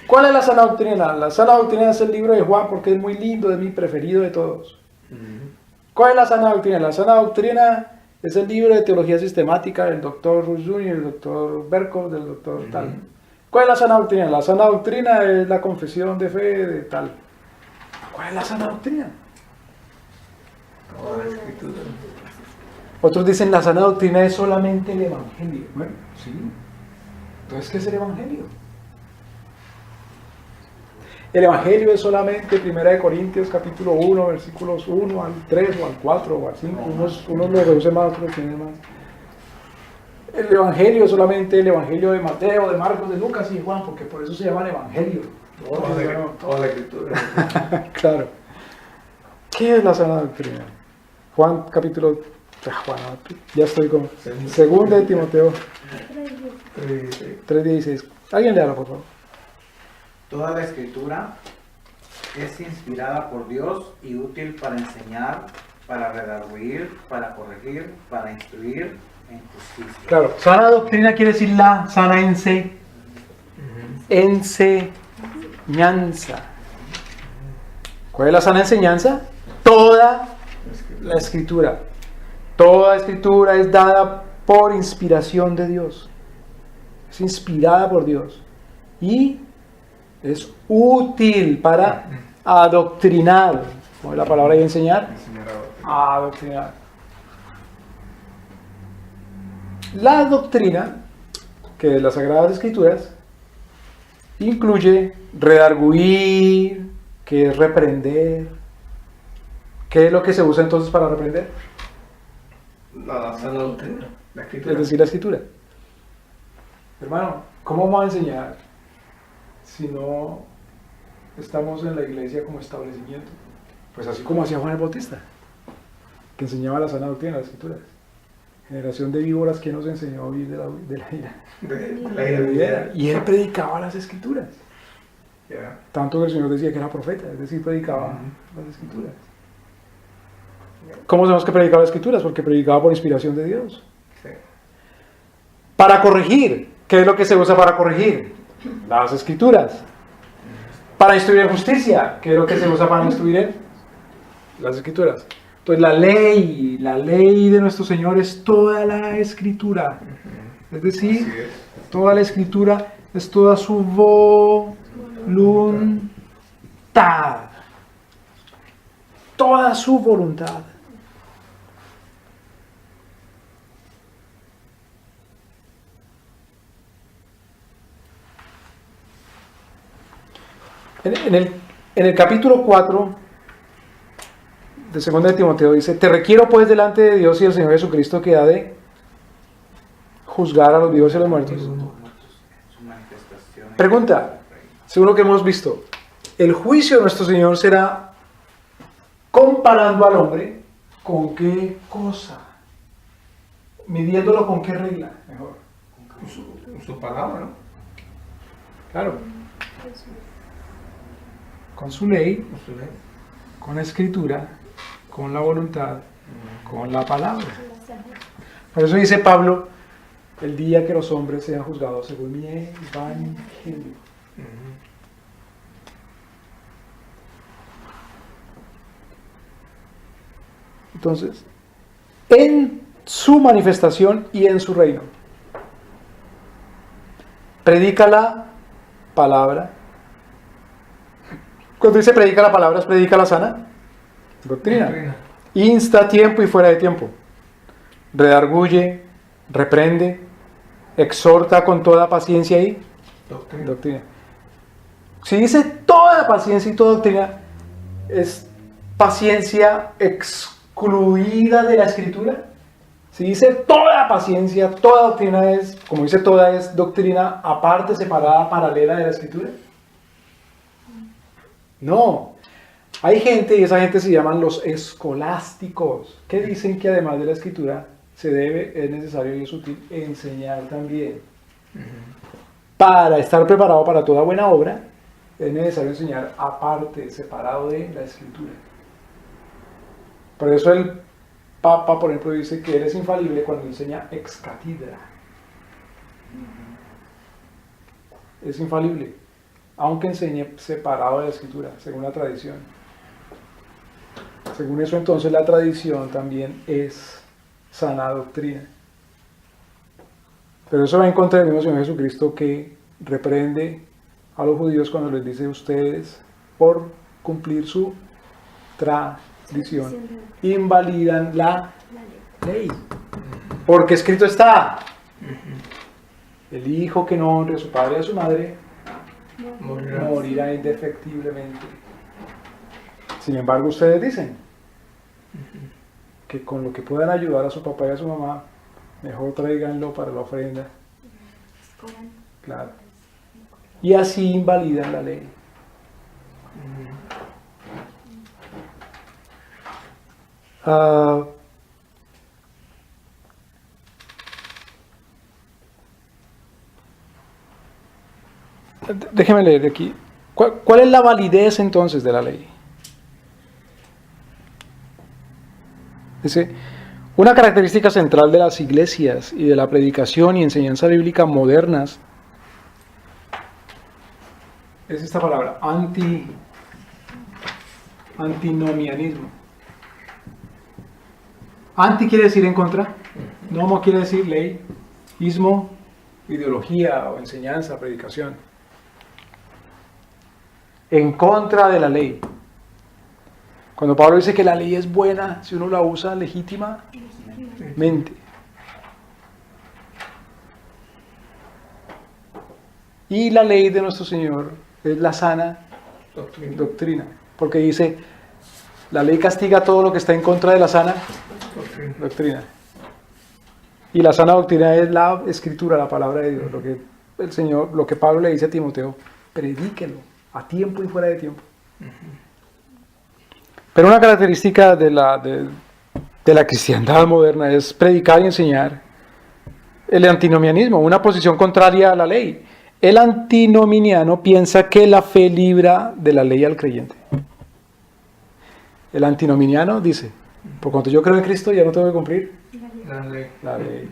¿Cuál es la sana doctrina? La sana doctrina es el libro de Juan porque es muy lindo, es mi preferido de todos. ¿Cuál es la sana doctrina? La sana doctrina es el libro de teología sistemática del doctor Rush Jr., del doctor Berkov, del doctor tal. ¿Cuál es la sana doctrina? La sana doctrina es la confesión de fe de tal. ¿Cuál es la sana doctrina? Toda la escritura. Otros dicen la sana doctrina es solamente el evangelio. Bueno, sí. Entonces, ¿qué es el evangelio? El evangelio es solamente 1 Corintios capítulo 1, versículos 1 al 3 o al 4 o al 5. Unos lo reducen más, otros tienen más. El evangelio es solamente el evangelio de Mateo, de Marcos, de Lucas y de Juan, porque por eso se llaman evangelio. Toda la escritura. Claro. ¿Qué es la sana doctrina? Juan capítulo... ya estoy con... Segunda de Timoteo 3:16. ¿Alguien léalo, por favor? Toda la escritura es inspirada por Dios y útil para enseñar, para redarguir, para corregir, para instruir en justicia. Claro, sana doctrina quiere decir la sana enseñanza. ¿Cuál es la sana enseñanza? Toda la escritura. Toda escritura es dada por inspiración de Dios. Es inspirada por Dios. Y es útil para adoctrinar. ¿Cómo es la palabra de enseñar? Adoctrinar. La doctrina, que es las Sagradas Escrituras, incluye redarguir, que es reprender. ¿Qué es lo que se usa entonces para reprender? La sana doctrina. La escritura. Es decir, la Escritura. Hermano, ¿cómo vamos a enseñar si no estamos en la iglesia como establecimiento? Pues así como hacía Juan el Bautista, que enseñaba la sana doctrina, las Escrituras. Generación de víboras, que nos enseñó a huir de la ira. De la ira venidera. Y él predicaba las Escrituras. Ya. Tanto que el Señor decía que era profeta, es decir, predicaba las Escrituras. ¿Cómo sabemos que predicaba las Escrituras? Porque predicaba por inspiración de Dios. Sí. Para corregir, ¿qué es lo que se usa para corregir? Las Escrituras. Para instruir en justicia, ¿qué es lo que se usa para instruir en? Las Escrituras. Entonces la ley de nuestro Señor es toda la Escritura. Es decir, Así es. toda la Escritura es toda su voluntad. Toda su voluntad. En el capítulo 4 de 2 de Timoteo dice: te requiero pues delante de Dios y el Señor Jesucristo, que ha de juzgar a los vivos y a los muertos. Su manifestación. Pregunta, según lo que hemos visto, el juicio de nuestro Señor será comparando al hombre con qué cosa, midiéndolo con qué regla, mejor. Con su palabra, ¿no? Claro, con su ley, Con su ley. con la escritura, con la voluntad, con la palabra. Por eso dice Pablo, el día que los hombres sean juzgados según mi evangelio. Entonces, en su manifestación y en su reino, predica la palabra. Cuando dice predica la palabra, ¿es predica la sana doctrina? Doctrina. Insta a tiempo y fuera de tiempo. Redarguye, reprende, exhorta con toda paciencia y Doctrina. doctrina. Si dice toda paciencia y toda doctrina, ¿es paciencia excluida de la escritura? Si dice toda paciencia, toda doctrina es, como dice toda, es doctrina aparte, separada, paralela de la escritura. No. Hay gente, y esa gente se llaman los escolásticos, que dicen que además de la escritura se debe, es necesario y es útil enseñar también. Para estar preparado para toda buena obra, es necesario enseñar aparte, separado de la escritura. Por eso el Papa, por ejemplo, dice que él es infalible cuando enseña ex cathedra. Es infalible, aunque enseñe separado de la escritura, según la tradición. Según eso, entonces, la tradición también es sana doctrina. Pero eso va en contra del mismo Señor Jesucristo, que reprende a los judíos cuando les dice: ustedes, por cumplir su tradición, invalidan la ley. Porque escrito está: el hijo que no honre a su padre y a su madre morirá indefectiblemente. Sin embargo, ustedes dicen que con lo que puedan ayudar a su papá y a su mamá, mejor tráiganlo para la ofrenda. Claro. Y así invalidan la ley. Déjeme leer aquí. ¿Cuál es la validez entonces de la ley? Dice: una característica central de las iglesias y de la predicación y enseñanza bíblica modernas es esta palabra, antinomianismo. Anti quiere decir en contra, nomo quiere decir ley, ismo, ideología o enseñanza, predicación. En contra de la ley. Cuando Pablo dice que la ley es buena si uno la usa legítimamente. Y la ley de nuestro Señor es la sana doctrina. Porque dice, la ley castiga todo lo que está en contra de la sana doctrina. Y la sana doctrina es la escritura, la palabra de Dios. Lo que el Señor, lo que Pablo le dice a Timoteo: predíquelo a tiempo y fuera de tiempo. Pero una característica de la cristiandad moderna es predicar y enseñar el antinomianismo, una posición contraria a la ley. El antinominiano piensa que la fe libra de la ley al creyente. El antinominiano dice: por cuanto yo creo en Cristo, ya no tengo que cumplir la ley.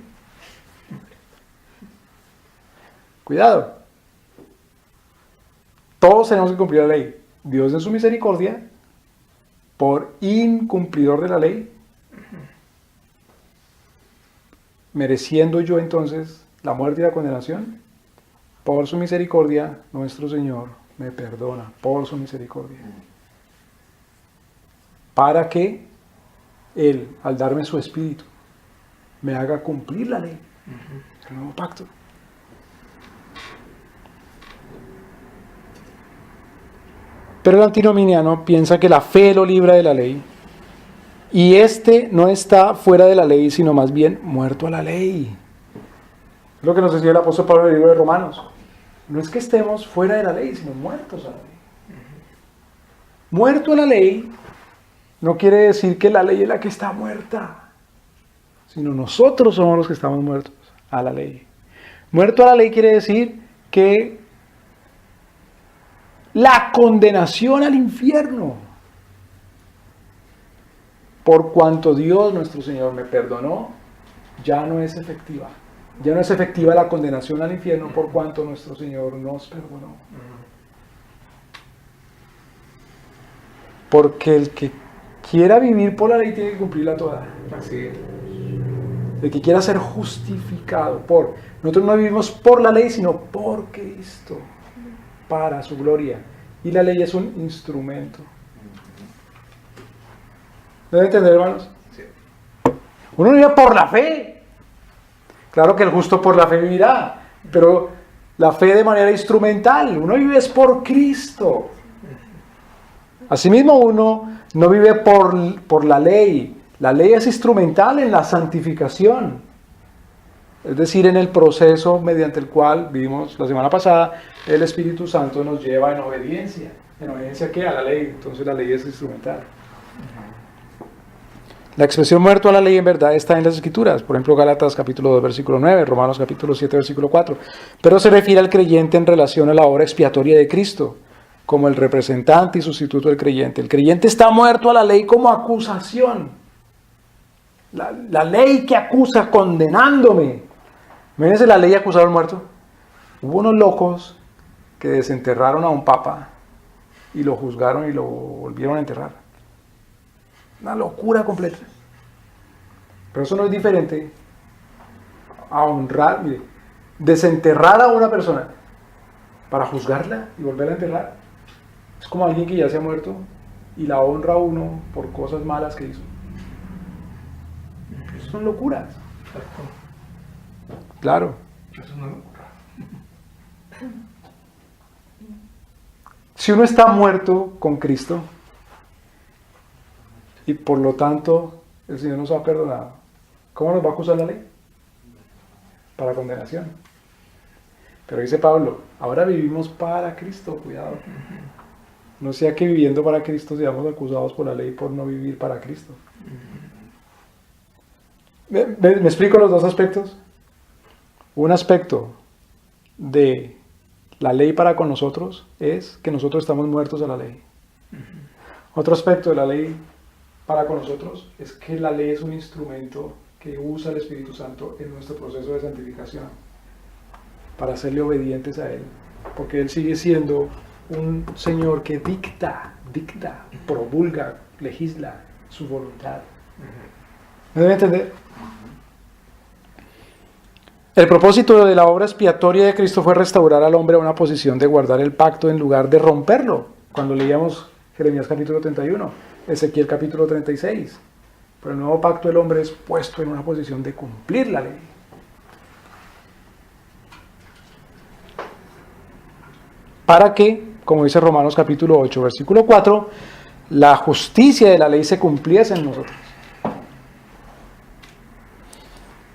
Cuidado. Todos tenemos que cumplir la ley. Dios en su misericordia, por incumplidor de la ley, mereciendo yo entonces la muerte y la condenación, por su misericordia nuestro Señor me perdona, por su misericordia, para que Él, al darme su espíritu, me haga cumplir la ley, el nuevo pacto. Pero el antinominiano piensa que la fe lo libra de la ley, y este no está fuera de la ley, sino más bien muerto a la ley. Es lo que nos decía el apóstol Pablo en el libro de Romanos. No es que estemos fuera de la ley, sino muertos a la ley. Muerto a la ley no quiere decir que la ley es la que está muerta, sino nosotros somos los que estamos muertos a la ley. Muerto a la ley quiere decir que la condenación al infierno, por cuanto Dios nuestro Señor me perdonó, ya no es efectiva. Ya no es efectiva la condenación al infierno por cuanto nuestro Señor nos perdonó. Porque el que quiera vivir por la ley tiene que cumplirla toda. Así es. El que quiera ser justificado por... Nosotros no vivimos por la ley, sino por Cristo, para su gloria. Y la ley es un instrumento. ¿Deben entender, hermanos? Sí. Uno vive por la fe. Claro que el justo por la fe vivirá, pero la fe de manera instrumental. Uno vive es por Cristo. Asimismo, uno no vive por la ley. La ley es instrumental en la santificación. Es decir, en el proceso mediante el cual vimos la semana pasada, el Espíritu Santo nos lleva en obediencia. ¿En obediencia qué? A la ley. Entonces la ley es instrumental. La expresión muerto a la ley en verdad está en las Escrituras. Por ejemplo, Gálatas capítulo 2, versículo 9, Romanos capítulo 7, versículo 4. Pero se refiere al creyente en relación a la obra expiatoria de Cristo, como el representante y sustituto del creyente. El creyente está muerto a la ley como acusación. La ley que acusa condenándome. Imagínense la ley acusar al muerto. Hubo unos locos que desenterraron a un papa y lo juzgaron y lo volvieron a enterrar. Una locura completa. Pero eso no es diferente a honrar, mire, desenterrar a una persona para juzgarla y volverla a enterrar. Es como alguien que ya se ha muerto y la honra a uno por cosas malas que hizo. Eso son locuras. Claro. Eso es una locura. Si uno está muerto con Cristo y por lo tanto el Señor nos ha perdonado, ¿cómo nos va a acusar la ley? Para condenación. Pero dice Pablo, ahora vivimos para Cristo, cuidado. No sea que viviendo para Cristo seamos acusados por la ley por no vivir para Cristo. ¿Me explico los dos aspectos? Un aspecto de la ley para con nosotros es que nosotros estamos muertos a la ley. Otro aspecto de la ley para con nosotros es que la ley es un instrumento que usa el Espíritu Santo en nuestro proceso de santificación para hacerle obedientes a Él, porque Él sigue siendo un Señor que dicta, promulga, legisla su voluntad. ¿Me deben entender? El propósito de la obra expiatoria de Cristo fue restaurar al hombre a una posición de guardar el pacto en lugar de romperlo. Cuando leíamos Jeremías capítulo 31, Ezequiel capítulo 36. Pero el nuevo pacto del hombre es puesto en una posición de cumplir la ley. Para que, como dice Romanos capítulo 8, versículo 4, la justicia de la ley se cumpliese en nosotros.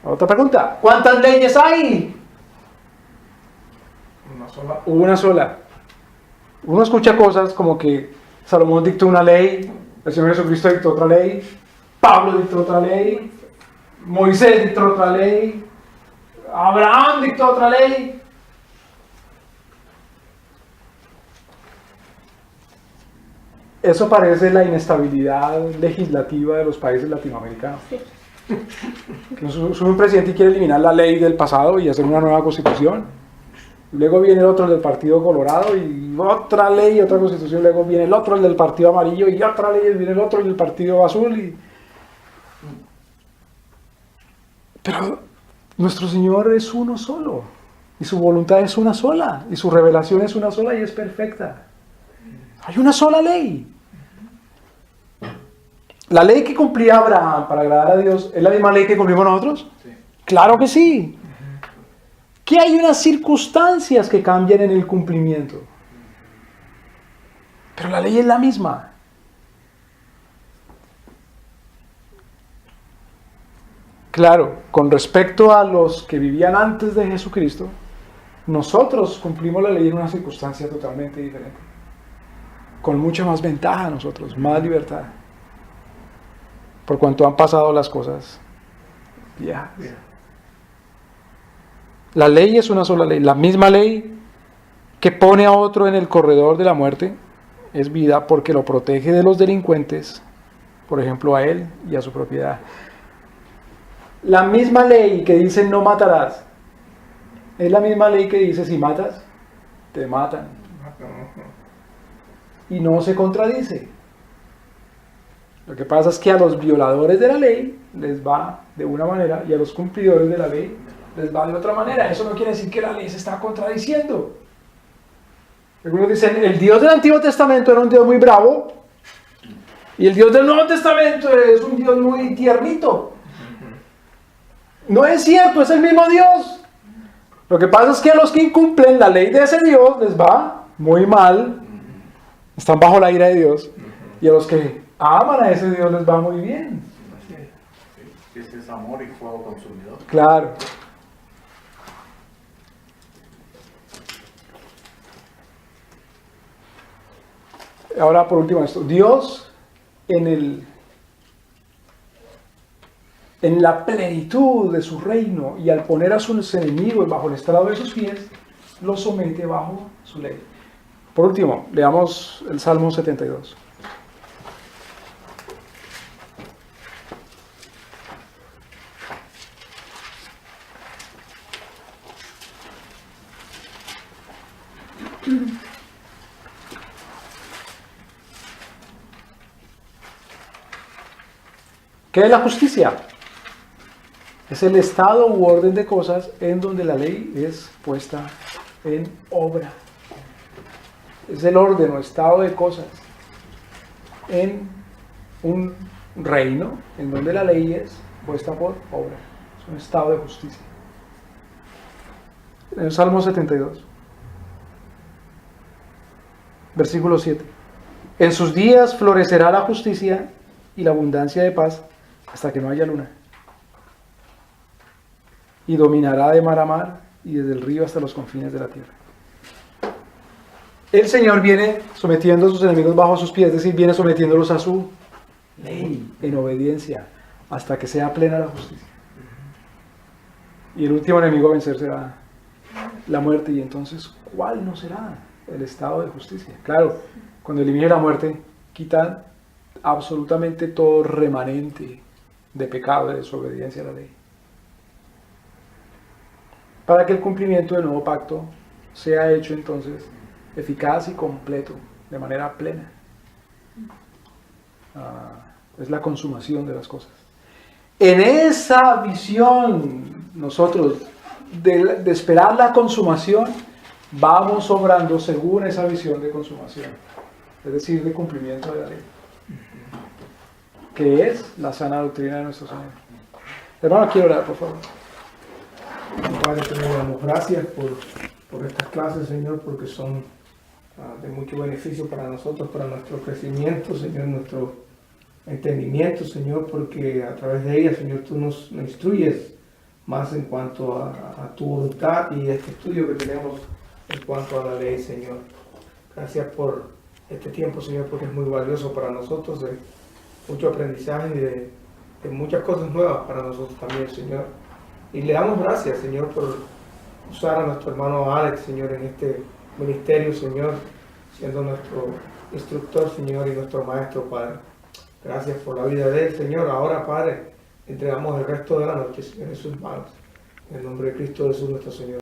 Otra pregunta, ¿cuántas leyes hay? Una sola. Una sola. Uno escucha cosas como que Salomón dictó una ley, el Señor Jesucristo dictó otra ley, Pablo dictó otra ley, Moisés dictó otra ley, Abraham dictó otra ley. Eso parece la inestabilidad legislativa de los países latinoamericanos. Sí. Que sube un presidente y quiere eliminar la ley del pasado y hacer una nueva constitución. Luego viene el otro del Partido Colorado y otra ley, otra constitución. Luego viene el otro, el del Partido Amarillo, y otra ley, y viene el otro, el del Partido Azul. Pero nuestro Señor es uno solo, y su voluntad es una sola, y su revelación es una sola y es perfecta. Hay una sola ley. ¿La ley que cumplía Abraham para agradar a Dios es la misma ley que cumplimos nosotros? Sí. Claro que sí. Que hay unas circunstancias que cambian en el cumplimiento. Pero la ley es la misma. Claro, con respecto a los que vivían antes de Jesucristo, nosotros cumplimos la ley en una circunstancia totalmente diferente. con mucha más ventaja a nosotros, más libertad, por cuanto han pasado las cosas viejas. La ley es una sola ley, la misma ley que pone a otro en el corredor de la muerte es vida porque lo protege de los delincuentes, por ejemplo a él y a su propiedad. La misma ley que dice no matarás es la misma ley que dice si matas, te matan. Y no se contradice. Lo que pasa es que a los violadores de la ley les va de una manera y a los cumplidores de la ley les va de otra manera. Eso no quiere decir que la ley se está contradiciendo. Algunos dicen, el Dios del Antiguo Testamento era un Dios muy bravo y el Dios del Nuevo Testamento es un Dios muy tiernito. No es cierto, es el mismo Dios. Lo que pasa es que a los que incumplen la ley de ese Dios les va muy mal, están bajo la ira de Dios, y a los que aman a ese Dios les va muy bien. Ese es amor y fuego consumidor. Claro. Ahora por último esto, Dios en la plenitud de su reino y al poner a sus enemigos bajo el estrado de sus pies, los somete bajo su ley. Por último, leamos el Salmo 72. ¿Qué es la justicia? Es el estado u orden de cosas en donde la ley es puesta en obra. Es el orden o estado de cosas en un reino en donde la ley es puesta por obra. Es un estado de justicia. En el Salmo 72, versículo 7. En sus días florecerá la justicia y la abundancia de paz hasta que no haya luna. Y dominará de mar a mar y desde el río hasta los confines de la tierra. El Señor viene sometiendo a sus enemigos bajo sus pies, es decir, viene sometiéndolos a su ley en obediencia hasta que sea plena la justicia. Y el último enemigo a vencer será la muerte. Y entonces, ¿cuál no será el estado de justicia? Claro, cuando elimine la muerte, quita absolutamente todo remanente de pecado, de desobediencia a la ley, para que el cumplimiento del nuevo pacto sea hecho entonces eficaz y completo, de manera plena. Es la consumación de las cosas. En esa visión, nosotros, de esperar la consumación, vamos obrando según esa visión de consumación, es decir, de cumplimiento de la ley, que es la sana doctrina de nuestro Señor. Hermano, quiero orar, por favor. Padre, te damos gracias por estas clases, Señor, porque son de mucho beneficio para nosotros, para nuestro crecimiento, Señor, nuestro entendimiento, Señor, porque a través de ellas, Señor, tú nos instruyes más en cuanto a tu voluntad y este estudio que tenemos en cuanto a la ley, Señor. Gracias por este tiempo, Señor, porque es muy valioso para nosotros, de mucho aprendizaje y de muchas cosas nuevas para nosotros también, Señor. Y le damos gracias, Señor, por usar a nuestro hermano Alex, Señor, en este ministerio, Señor, siendo nuestro instructor, Señor, y nuestro maestro, Padre. Gracias por la vida de él, Señor. Ahora, Padre, entregamos el resto de la noche, Señor, en sus manos. En el nombre de Cristo Jesús, nuestro Señor.